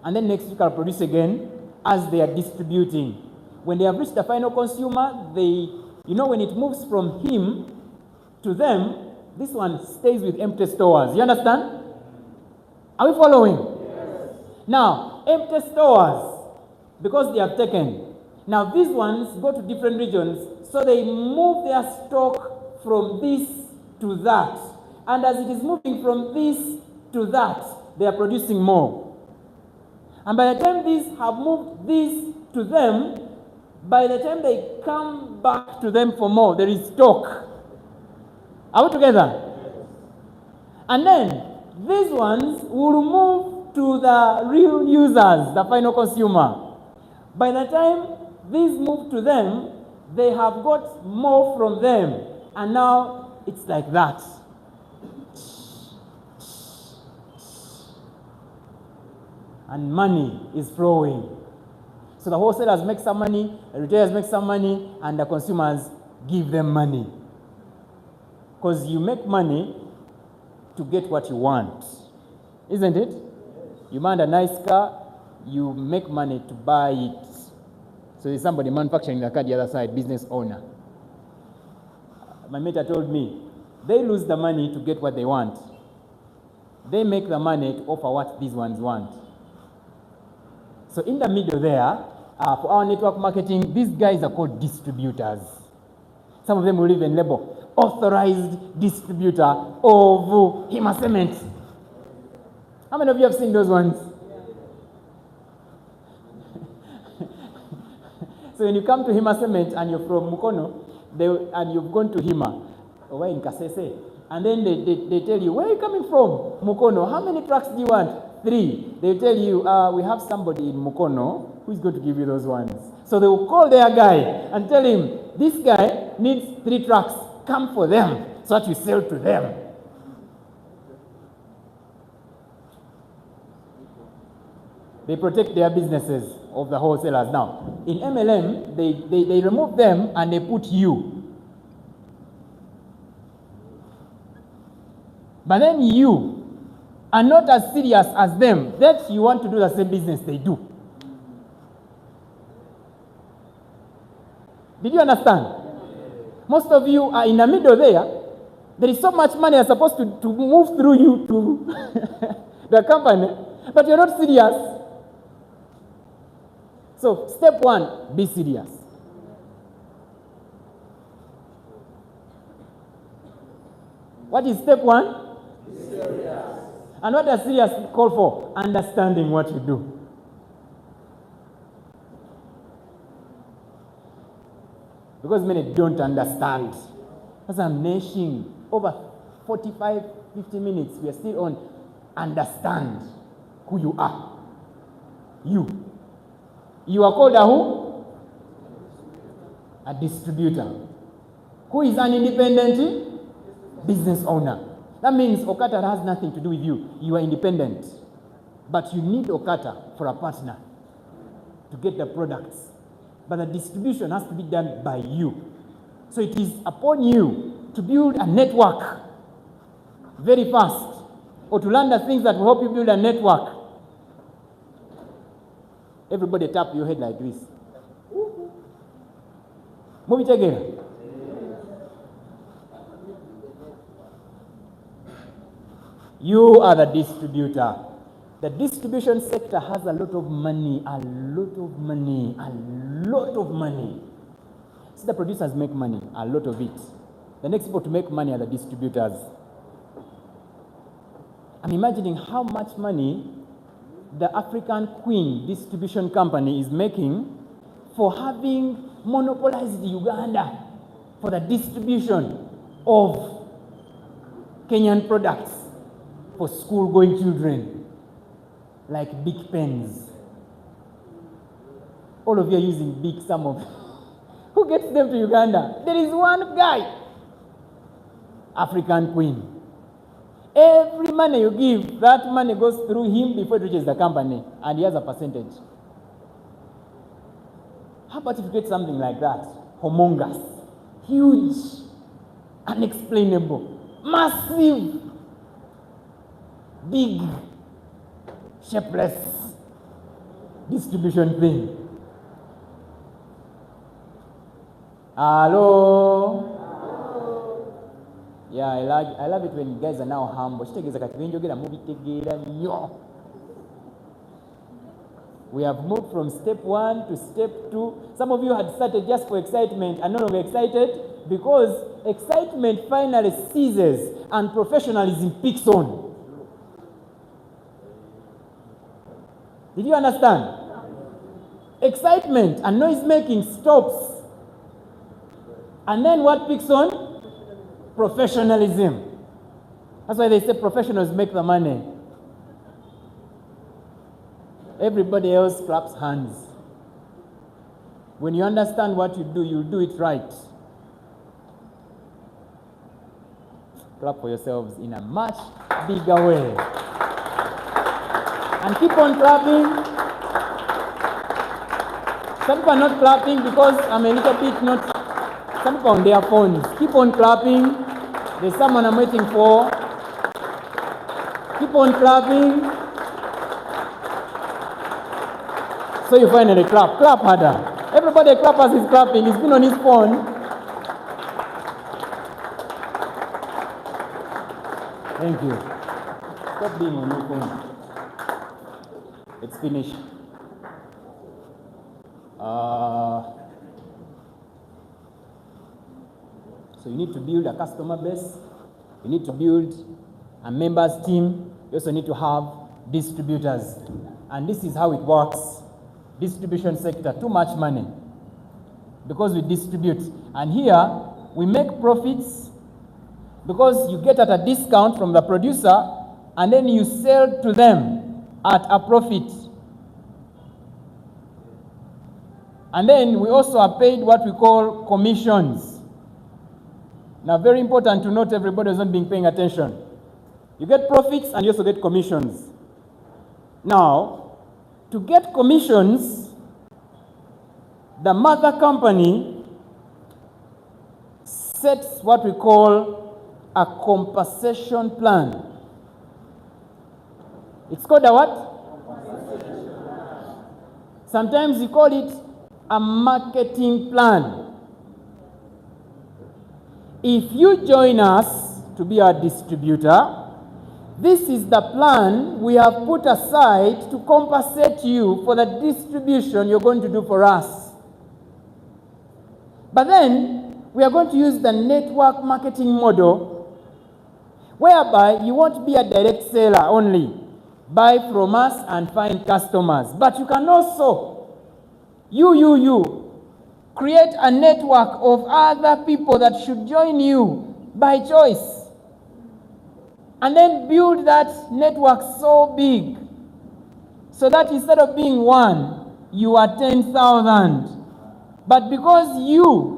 and then next week I'll produce again as they are distributing. When they have reached the final consumer, when it moves from him to them, this one stays with empty stores. You understand? Are we following? Yes. Now, empty stores, because they have taken. Now, these ones go to different regions, so they move their stock from this to that. And as it is moving from this to that, they are producing more. And by the time these have moved this to them, by the time they come back to them for more, there is stock. Are we together? And then these ones will move to the real users, the final consumer. By the time these move to them, they have got more from them. And now it's like that. And money is flowing. So the wholesalers make some money, the retailers make some money, and the consumers give them money. Because you make money to get what you want, isn't it? You want a nice car, you make money to buy it. So there's somebody manufacturing the car the other side, business owner. My mentor told me, They lose the money to get what they want. They make the money to offer what these ones want. So in the middle there, for our network marketing, these guys are called distributors. Some of them will even label authorized distributor of Hima Cement. How many of you have seen those ones? So when you come to Hima Cement and you're from Mukono, and you've gone to Hima, or in Kasese, and then they tell you, where are you coming from? Mukono. How many trucks do you want? 3. They tell you, we have somebody in Mukono who is going to give you those ones. So they will call their guy and tell him, this guy needs 3 trucks. Come for them so that you sell to them. They protect their businesses of the wholesalers. Now, in MLM, they remove them and they put you. But then you are not as serious as them, that you want to do the same business they do. Did you understand? Most of you are in the middle there. There is so much money that's supposed to move through you to the company, but you're not serious. So, step 1, be serious. What is step 1? Be serious. And what does serious call for? Understanding what you do. Because many don't understand. As I'm nation, over 45, 50 minutes, we are still on understand who you are. You are called a who? A distributor. Who is an independent business owner. That means OQATA has nothing to do with you. You are independent. But you need OQATA for a partner to get the products. But the distribution has to be done by you. So it is upon you to build a network very fast, or to learn the things that will help you build a network. Everybody tap your head like this. Move it again. You are the distributor. The distribution sector has a lot of money, a lot of money, a lot of money. See, the producers make money, a lot of it. The next people to make money are the distributors. I'm imagining how much money the African Queen Distribution Company is making for having monopolized Uganda for the distribution of Kenyan products for school-going children, like big pens. All of you are using big, some of who gets them to Uganda? There is one guy, African Queen. Every money you give, that money goes through him before it reaches the company, and he has a percentage. How about if you get something like that? Humongous, huge, unexplainable, massive, big, shapeless distribution thing. Hello? Yeah, I love it when guys are now humble. We have moved from step 1 to step 2. Some of you had started just for excitement and no longer excited because excitement finally ceases and professionalism picks on. Did you understand? Excitement and noise making stops. And then what picks on? Professionalism. That's why they say professionals make the money. Everybody else claps hands. When you understand what you do, you'll do it right. Clap for yourselves in a much bigger way. And keep on clapping. Some people are not clapping because I'm a little bit not. Some people on their phones. Keep on clapping. There's someone I'm waiting for. Keep on clapping. So you finally clap. Clap harder. Everybody clap as he's clapping. He's been on his phone. Thank you. Stop being on your phone. It's finished. So you need to build a customer base. You need to build a members team. You also need to have distributors. And this is how it works. Distribution sector, too much money. Because we distribute. And here, we make profits because you get at a discount from the producer and then you sell to them at a profit. And then we also are paid what we call commissions. Now, very important to note, everybody is not being paying attention. You get profits and you also get commissions. Now, to get commissions, the mother company sets what we call a compensation plan. It's called a what? Sometimes you call it a marketing plan. If you join us to be our distributor, this is the plan we have put aside to compensate you for the distribution you're going to do for us. But then, we are going to use the network marketing model, whereby you won't be a direct seller only. Buy from us and find customers. But you can also, create a network of other people that should join you by choice. And then build that network so big, so that instead of being one, you are 10,000. But because you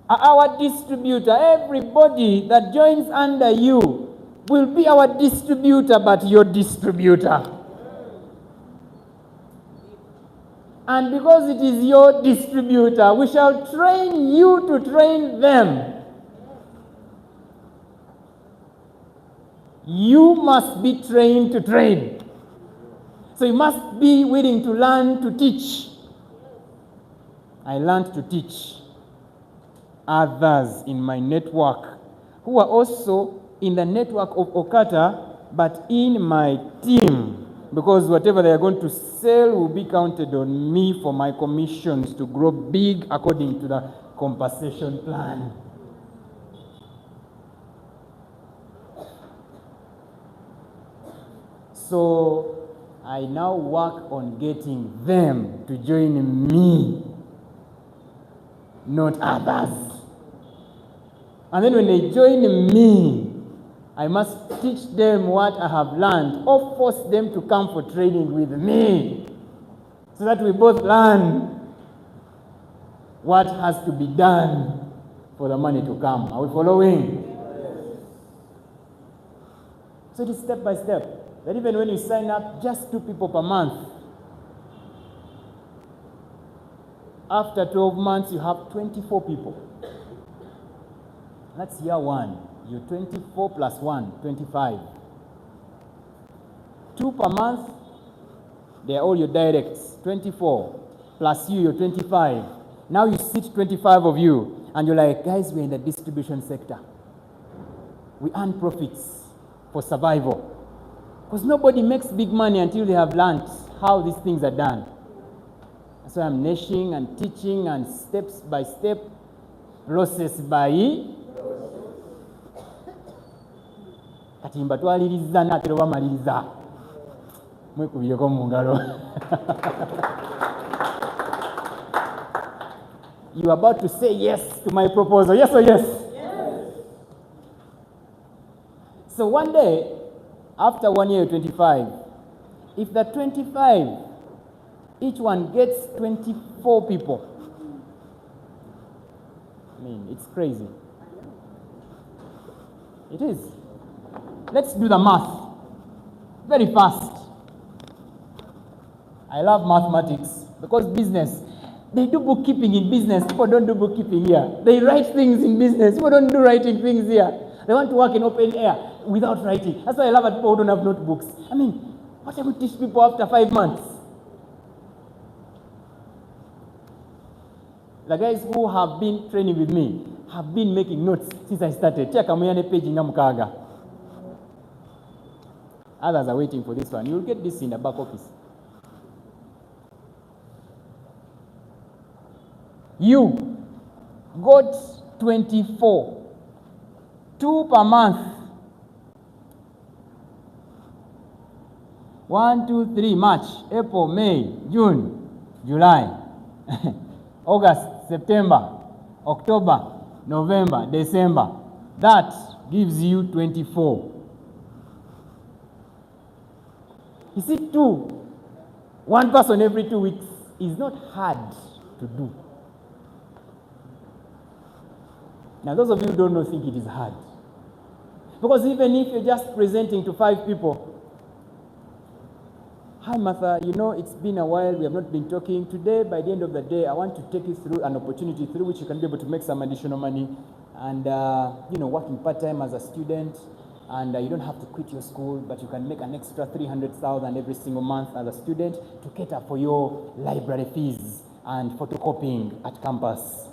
are our distributor, everybody that joins under you will be our distributor, but your distributor. And because it is your distributor, we shall train you to train them. You must be trained to train. So you must be willing to learn to teach. I learned to teach others in my network who are also in the network of OQATA, but in my team. Because whatever they are going to sell will be counted on me for my commissions to grow big according to the compensation plan. So I now work on getting them to join me, not others. And then when they join me, I must teach them what I have learned, or force them to come for training with me, so that we both learn what has to be done for the money to come. Are we following? So it is step by step. That even when you sign up, just 2 people per month. After 12 months, you have 24 people. That's year 1. You're 24 plus 1, 25. 2 per month, they're all your directs. 24 plus you're 25. Now you sit 25 of you, and you're like, guys, we're in the distribution sector. We earn profits for survival. Because nobody makes big money until they have learned how these things are done. So I'm nashing and teaching and steps by step, process by katimba twaliriza natero bamaliriza mwekubireko mu ngalo. You are about to say yes to my proposal. Yes or yes? Yes. So one day, after 1 year, 25, if the 25, each one gets 24 people, I mean, it's crazy. It is. Let's do the math. Very fast. I love mathematics because business, they do bookkeeping in business. People don't do bookkeeping here. They write things in business. People don't do writing things here. They want to work in open air without writing. That's why I love it people who don't have notebooks. I mean, what I would teach people after 5 months? The guys who have been training with me have been making notes since I started. Check Amuyane page in Namukaga. Others are waiting for this one. You'll get this in the back office. You got 24. 2 per month. 1, 2, 3, March, April, May, June, July, August, September, October, November, December. That gives you 24. You see, 1 person every 2 weeks is not hard to do. Now, those of you who don't know think it is hard. Because even if you're just presenting to 5 people, hi Martha, you know, it's been a while, we have not been talking. Today, by the end of the day, I want to take you through an opportunity through which you can be able to make some additional money and, working part-time as a student. And you don't have to quit your school, but you can make an extra 300,000 every single month as a student to cater for your library fees and photocopying at campus.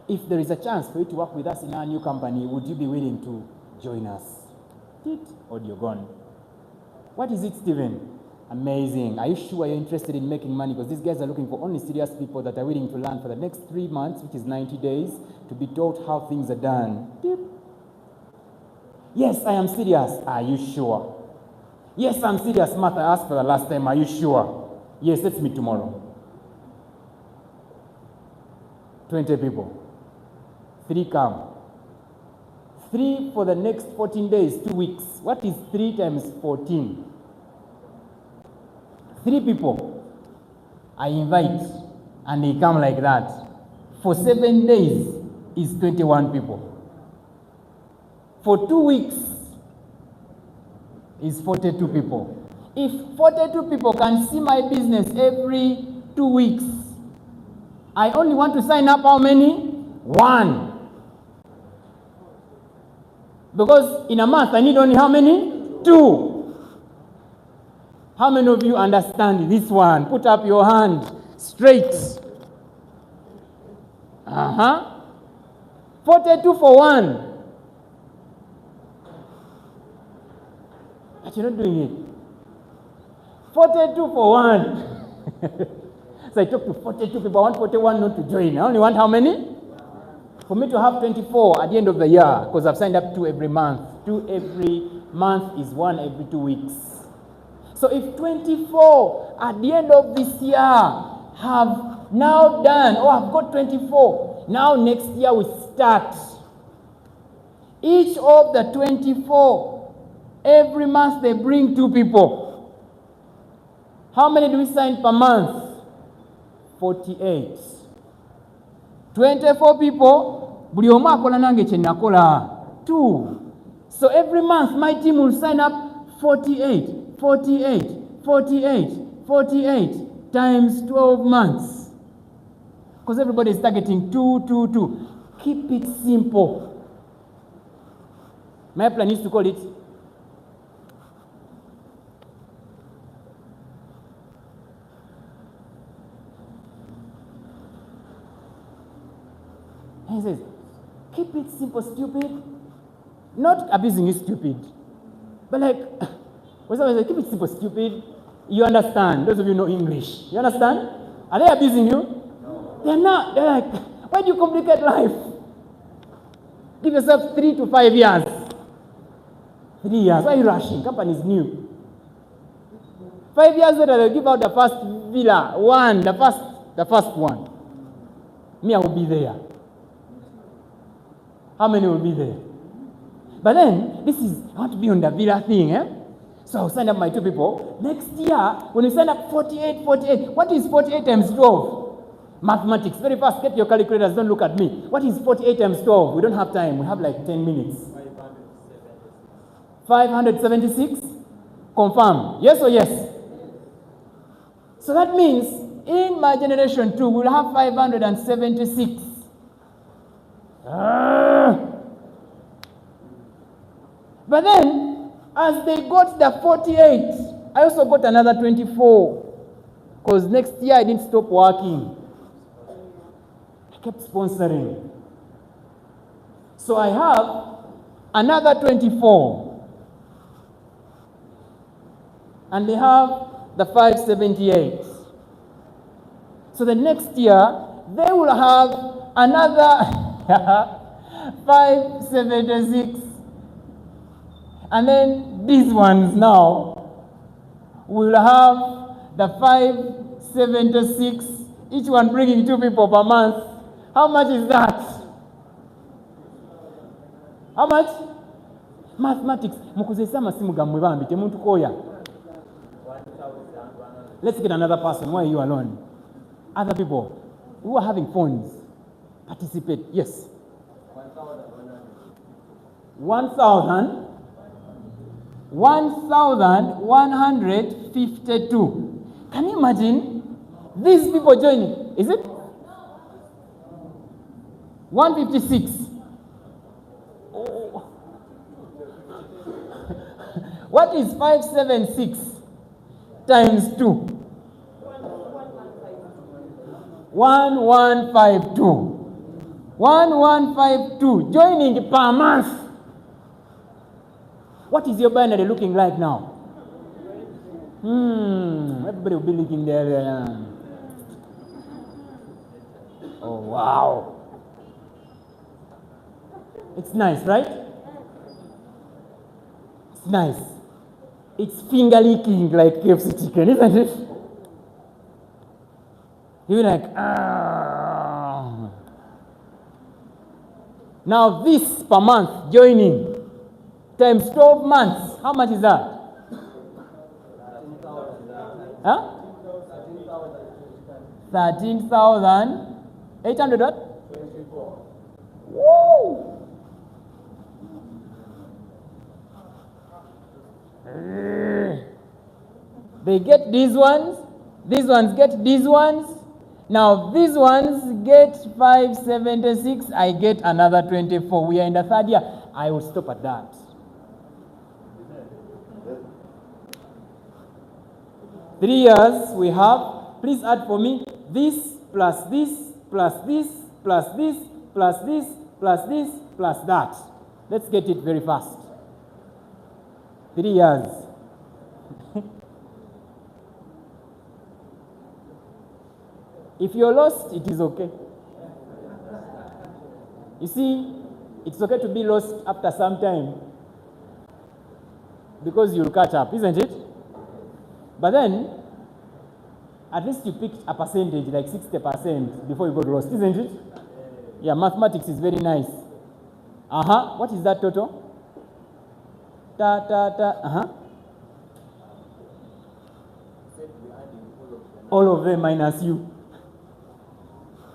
If there is a chance for you to work with us in our new company, would you be willing to join us? Audio gone. What is it, Stephen? Amazing. Are you sure you're interested in making money? Because these guys are looking for only serious people that are willing to learn for the next 3 months, which is 90 days, to be taught how things are done. Yes, I am serious. Are you sure? Yes, I'm serious, Martha. I asked for the last time. Are you sure? Yes, let's meet tomorrow. 20 people. 3 come. 3 for the next 14 days, 2 weeks. What is 3 times 14? 3 people I invite and they come like that. For 7 days is 21 people. For 2 weeks is 42 people. If 42 people can see my business every 2 weeks, I only want to sign up how many? 1. Because in a month I need only how many? 2. How many of you understand this one? Put up your hand straight. 42 for 1. But you're not doing it. 42 for 1. So I talk to 42 people. I want 41 not to join. I only want how many? For me to have 24 at the end of the year, because I've signed up 2 every month. 2 every month is 1 every 2 weeks. So if 24 at the end of this year have now done, I've got 24. Now next year we start. Each of the 24, every month they bring 2 people. How many do we sign per month? 48. 24 people, buli omu akola nange kye nakola. 2. So every month my team will sign up 48 times 12 months. Because everybody is targeting 2. Keep it simple. My plan is to call it he says, keep it simple, stupid. Not abusing you, stupid. But like, when someone says, keep it simple, stupid, you understand. Those of you know English. You understand? Are they abusing you? No. They're not. They're like, why do you complicate life? Give yourself 3 to 5 years. 3 years. Why are you rushing? Company is new. 5 years later, they'll give out the first villa. The first one. Me, I will be there. How many will be there? But then, I want to be on the villa thing, So I'll sign up my 2 people. Next year, when you sign up 48, what is 48 times 12? Mathematics. Very fast, get your calculators, don't look at me. What is 48 times 12? We don't have time, we have like 10 minutes. 576? Confirm. Yes or yes? So that means, in my generation 2, we'll have 576. But then, as they got the 48, I also got another 24. Because next year I didn't stop working. I kept sponsoring. So I have another 24. and they have the 578. So the next year, they will have another 576. And then these ones now will have the 576, each one bringing 2 people per month. How much is that? How much? Mathematics. Let's get another person. Why are you alone? Other people who are having phones, participate. Yes. 1,152. Can you imagine these people joining? Is it 156? Oh. What is 576 times 2? 1152. 1152 joining per month. What is your binary looking like now? Everybody will be looking there. Oh, wow. It's nice, right? It's nice. It's finger licking like KFC chicken, isn't it? You're like, ah. Now this per month joining times 12 months, how much is that? Huh? 13,800 what? 24. Woo! They get these ones get these ones. Now these ones get 576, I get another 24. We are in the third year. I will stop at that. Three years we have, please add for me, this plus this plus this plus this plus this plus this plus that. Let's get it very fast. 3 years. If you're lost, it is okay. You see, it's okay to be lost after some time because you'll catch up, isn't it? But then, at least you picked a percentage, like 60% before you got lost, isn't it? Yeah, mathematics is very nice. What is that total? All of them minus you.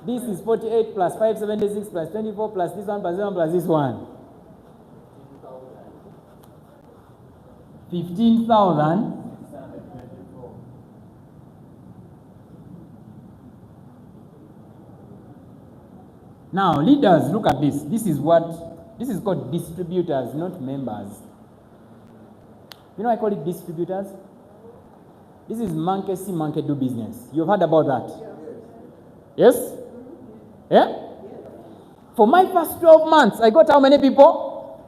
This is 48 plus 576 plus 24 plus this one plus this one plus this one. 15,000. Now, leaders, look at this. This is called distributors, not members. You know I call it distributors? This is monkey see, monkey do business. You've heard about that? Yes? Yeah? For my first 12 months, I got how many people?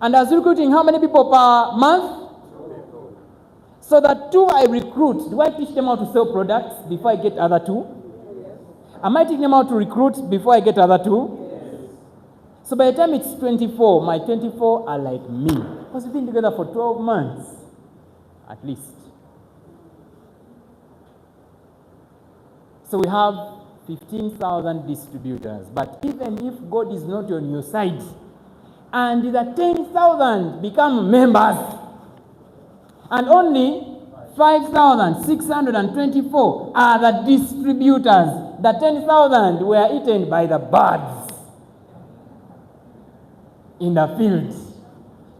And I was recruiting how many people per month? So that 2 I recruit, do I teach them how to sell products before I get other 2? Am I teaching them how to recruit before I get other 2? So by the time it's 24, my 24 are like me. Because we've been together for 12 months, at least. So we have 15,000 distributors. But even if God is not on your side, and the 10,000 become members, and only 5,624 are the distributors. The 10,000 were eaten by the birds in the field.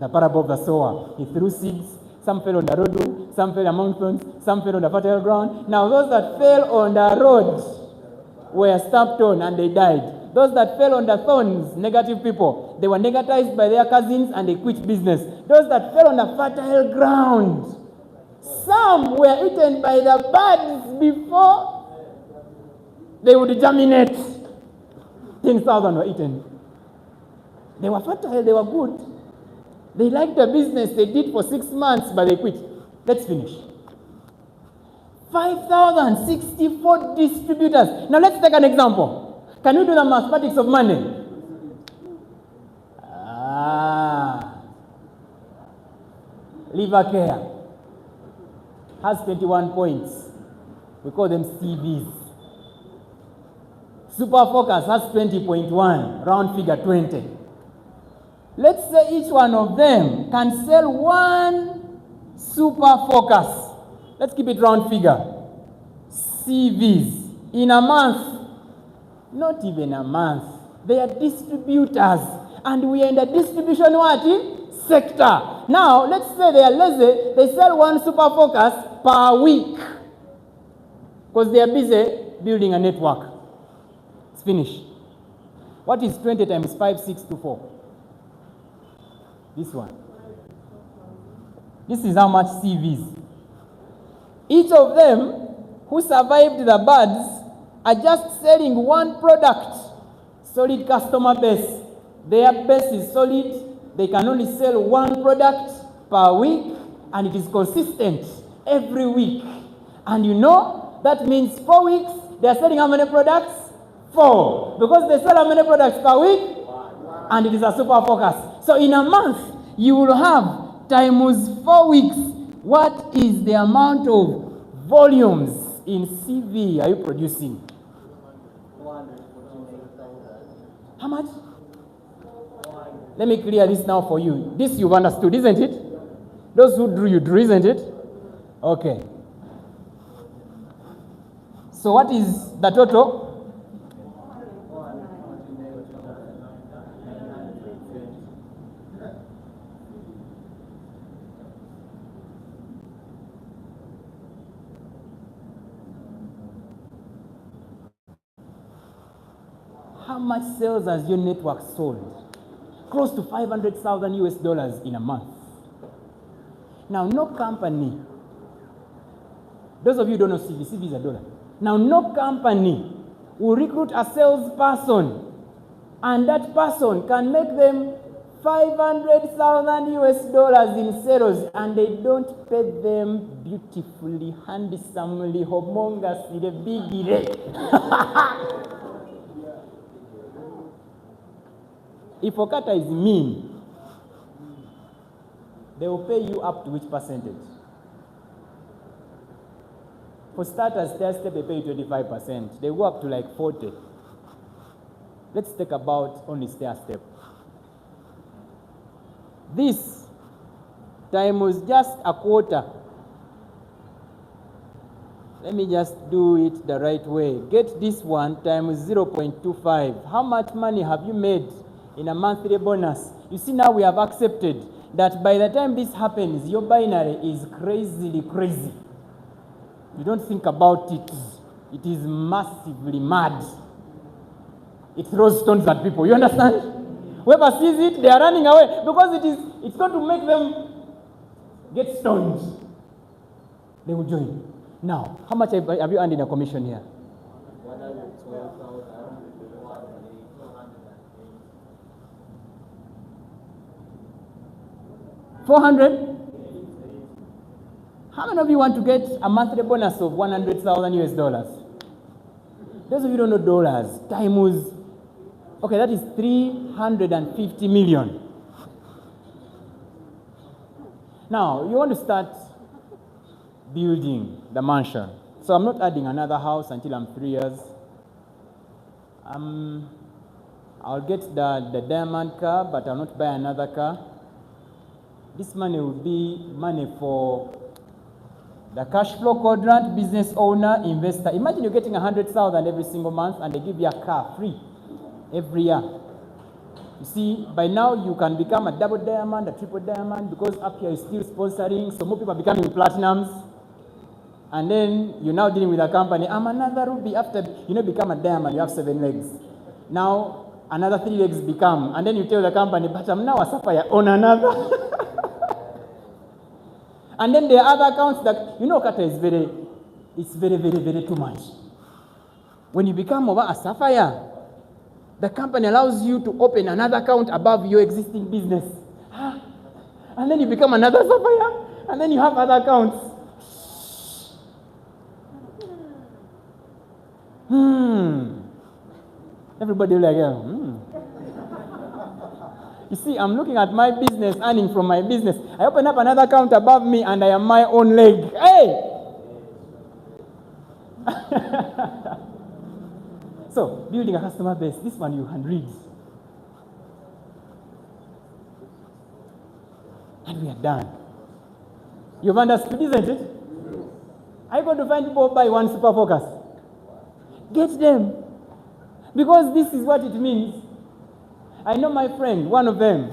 The parable of the sower. He threw seeds. Some fell on the road, some fell among thorns, some fell on the fertile ground. Now those that fell on the road were stepped on and they died. Those that fell on the thorns, negative people, they were negatized by their cousins and they quit business. Those that fell on the fertile ground, some were eaten by the birds before they would germinate. 10,000 were eaten. They were fertile, they were good. They liked the business they did for 6 months, but they quit. Let's finish. 5,064 distributors. Now let's take an example. Can you do the mathematics of money? Liver Care has 21 points. We call them CVs. Super Focus has 20.1, round figure 20. Let's say each one of them can sell one Super Focus. Let's keep it round figure. CVs in a month. Not even a month. They are distributors. And we are in the distribution what? Sector. Now, let's say they are lazy. They sell one Super Focus per week. Because they are busy building a network. It's finished. What is 20 times 5, 6 to 4? This one. This is how much CVs. Each of them who survived the buds are just selling one product. Solid customer base. Their base is solid. They can only sell one product per week, and it is consistent every week. And you know, that means 4 weeks, they are selling how many products? 4. Because they sell how many products per week? And it is a Super Focus. So in a month, you will have times 4 weeks. What is the amount of volumes in CV are you producing? How much? Let me clear this now for you. This you've understood, isn't it? Those who drew, you drew, isn't it? Okay. So what is the total? How much sales has your network sold? Close to 500,000 US dollars in a month. Now, no company, those of you who don't know CV is a dollar. Now, no company will recruit a salesperson and that person can make them 500,000 US dollars in sales and they don't pay them beautifully, handsomely, humongously, bigly. If OQATA is mean, they will pay you up to which percentage? For starters, stair step, they pay you 25%. They go up to like 40%. Let's take about only stair step. This time was just a quarter. Let me just do it the right way. Get this one times 0.25. How much money have you made in a monthly bonus? You see, now we have accepted that by the time this happens, your binary is crazily crazy. You don't think about it. It is massively mad. It throws stones at people. You understand? Whoever sees it, they are running away because it's going to make them get stoned. They will join. Now, how much have you earned in a commission here? 400? How many of you want to get a monthly bonus of 100,000 US dollars? Those of you who don't know dollars, time was, okay, that is 350 million. Now, you want to start building the mansion. So I'm not adding another house until I'm 3 years. I'll get the diamond car, but I'll not buy another car. This money will be money for the cash flow quadrant, business owner, investor. Imagine you're getting 100,000 every single month and they give you a car free every year. You see, by now you can become a double diamond, a triple diamond, because up here is still sponsoring, so more people are becoming platinums. And then you're now dealing with a company. I'm another ruby. After become a diamond, you have 7 legs. Now another 3 legs become, and then you tell the company, but I'm now a sapphire on another. And then there are other accounts that, OQATA is very too much. When you become over a sapphire, the company allows you to open another account above your existing business. And then you become another supplier, and then you have other accounts. Everybody will like, You see, I'm looking at my business, earning from my business. I open up another account above me, and I am my own leg. Hey! So, building a customer base, this one you can read. And we are done. You've understood, isn't it? Are you going to find people who buy one super focus? Get them. Because this is what it means. I know my friend, one of them.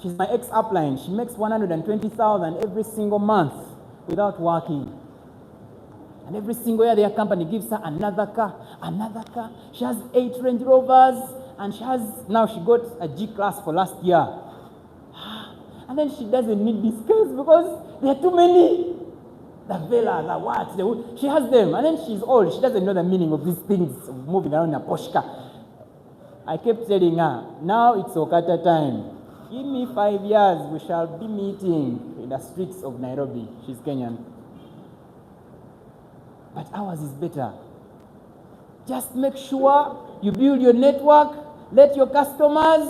She's my ex-upline. She makes 120,000 every single month without working. And every single year their company gives her another car. She has 8 Range Rovers, and she got a G-Class for last year. And then she doesn't need these cars because there are too many. The Vela, the what, she has them. And then she's old. She doesn't know the meaning of these things, moving around in a Porsche car. I kept telling her, now it's OQATA time. Give me 5 years, we shall be meeting in the streets of Nairobi. She's Kenyan. But ours is better. Just make sure you build your network, let your customers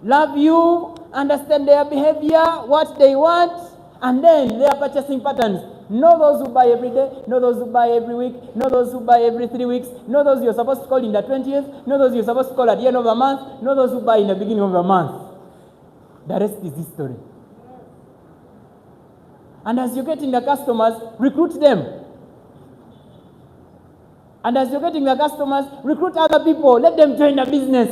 love you, understand their behavior, what they want, and then their purchasing patterns. Know those who buy every day, know those who buy every week, know those who buy every 3 weeks, know those you're supposed to call in the 20th, know those you're supposed to call at the end of the month, know those who buy in the beginning of the month. The rest is history. And as you're getting the customers, recruit them. And as you're getting the customers, recruit other people. Let them join the business.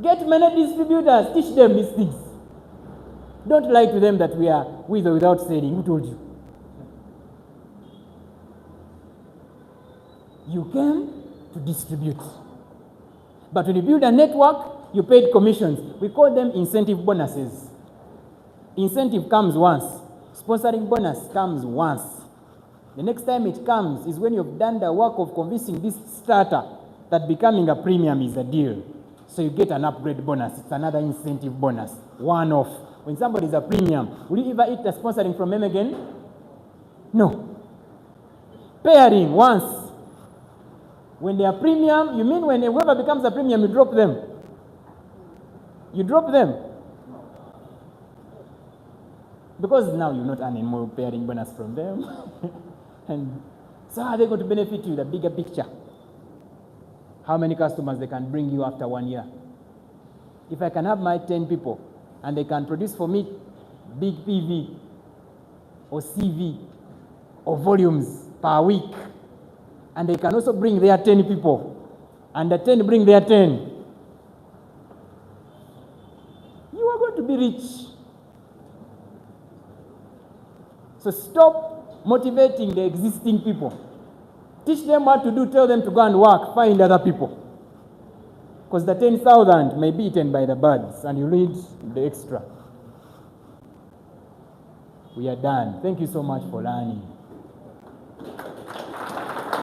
Get many distributors. Teach them these things. Don't lie to them that we are with or without selling. Who told you? You came to distribute. But when you build a network, you paid commissions. We call them incentive bonuses. Incentive comes once. Sponsoring bonus comes once. The next time it comes is when you've done the work of convincing this starter that becoming a premium is a deal. So you get an upgrade bonus. It's another incentive bonus. One off. When somebody is a premium, will you ever eat the sponsoring from them again? No. Pairing once. When they are premium, you mean when whoever becomes a premium, you drop them. You drop them. Because now you're not earning more pairing bonus from them. And so how are they going to benefit you? The bigger picture. How many customers they can bring you after 1 year? If I can have my 10 people and they can produce for me big PV or CV or volumes per week, and they can also bring their 10 people, and the 10 bring their 10, you are going to be rich. So stop motivating the existing people. Teach them what to do, tell them to go and work, find other people. Because the 10,000 may be eaten by the birds and you need the extra. We are done. Thank you so much for learning.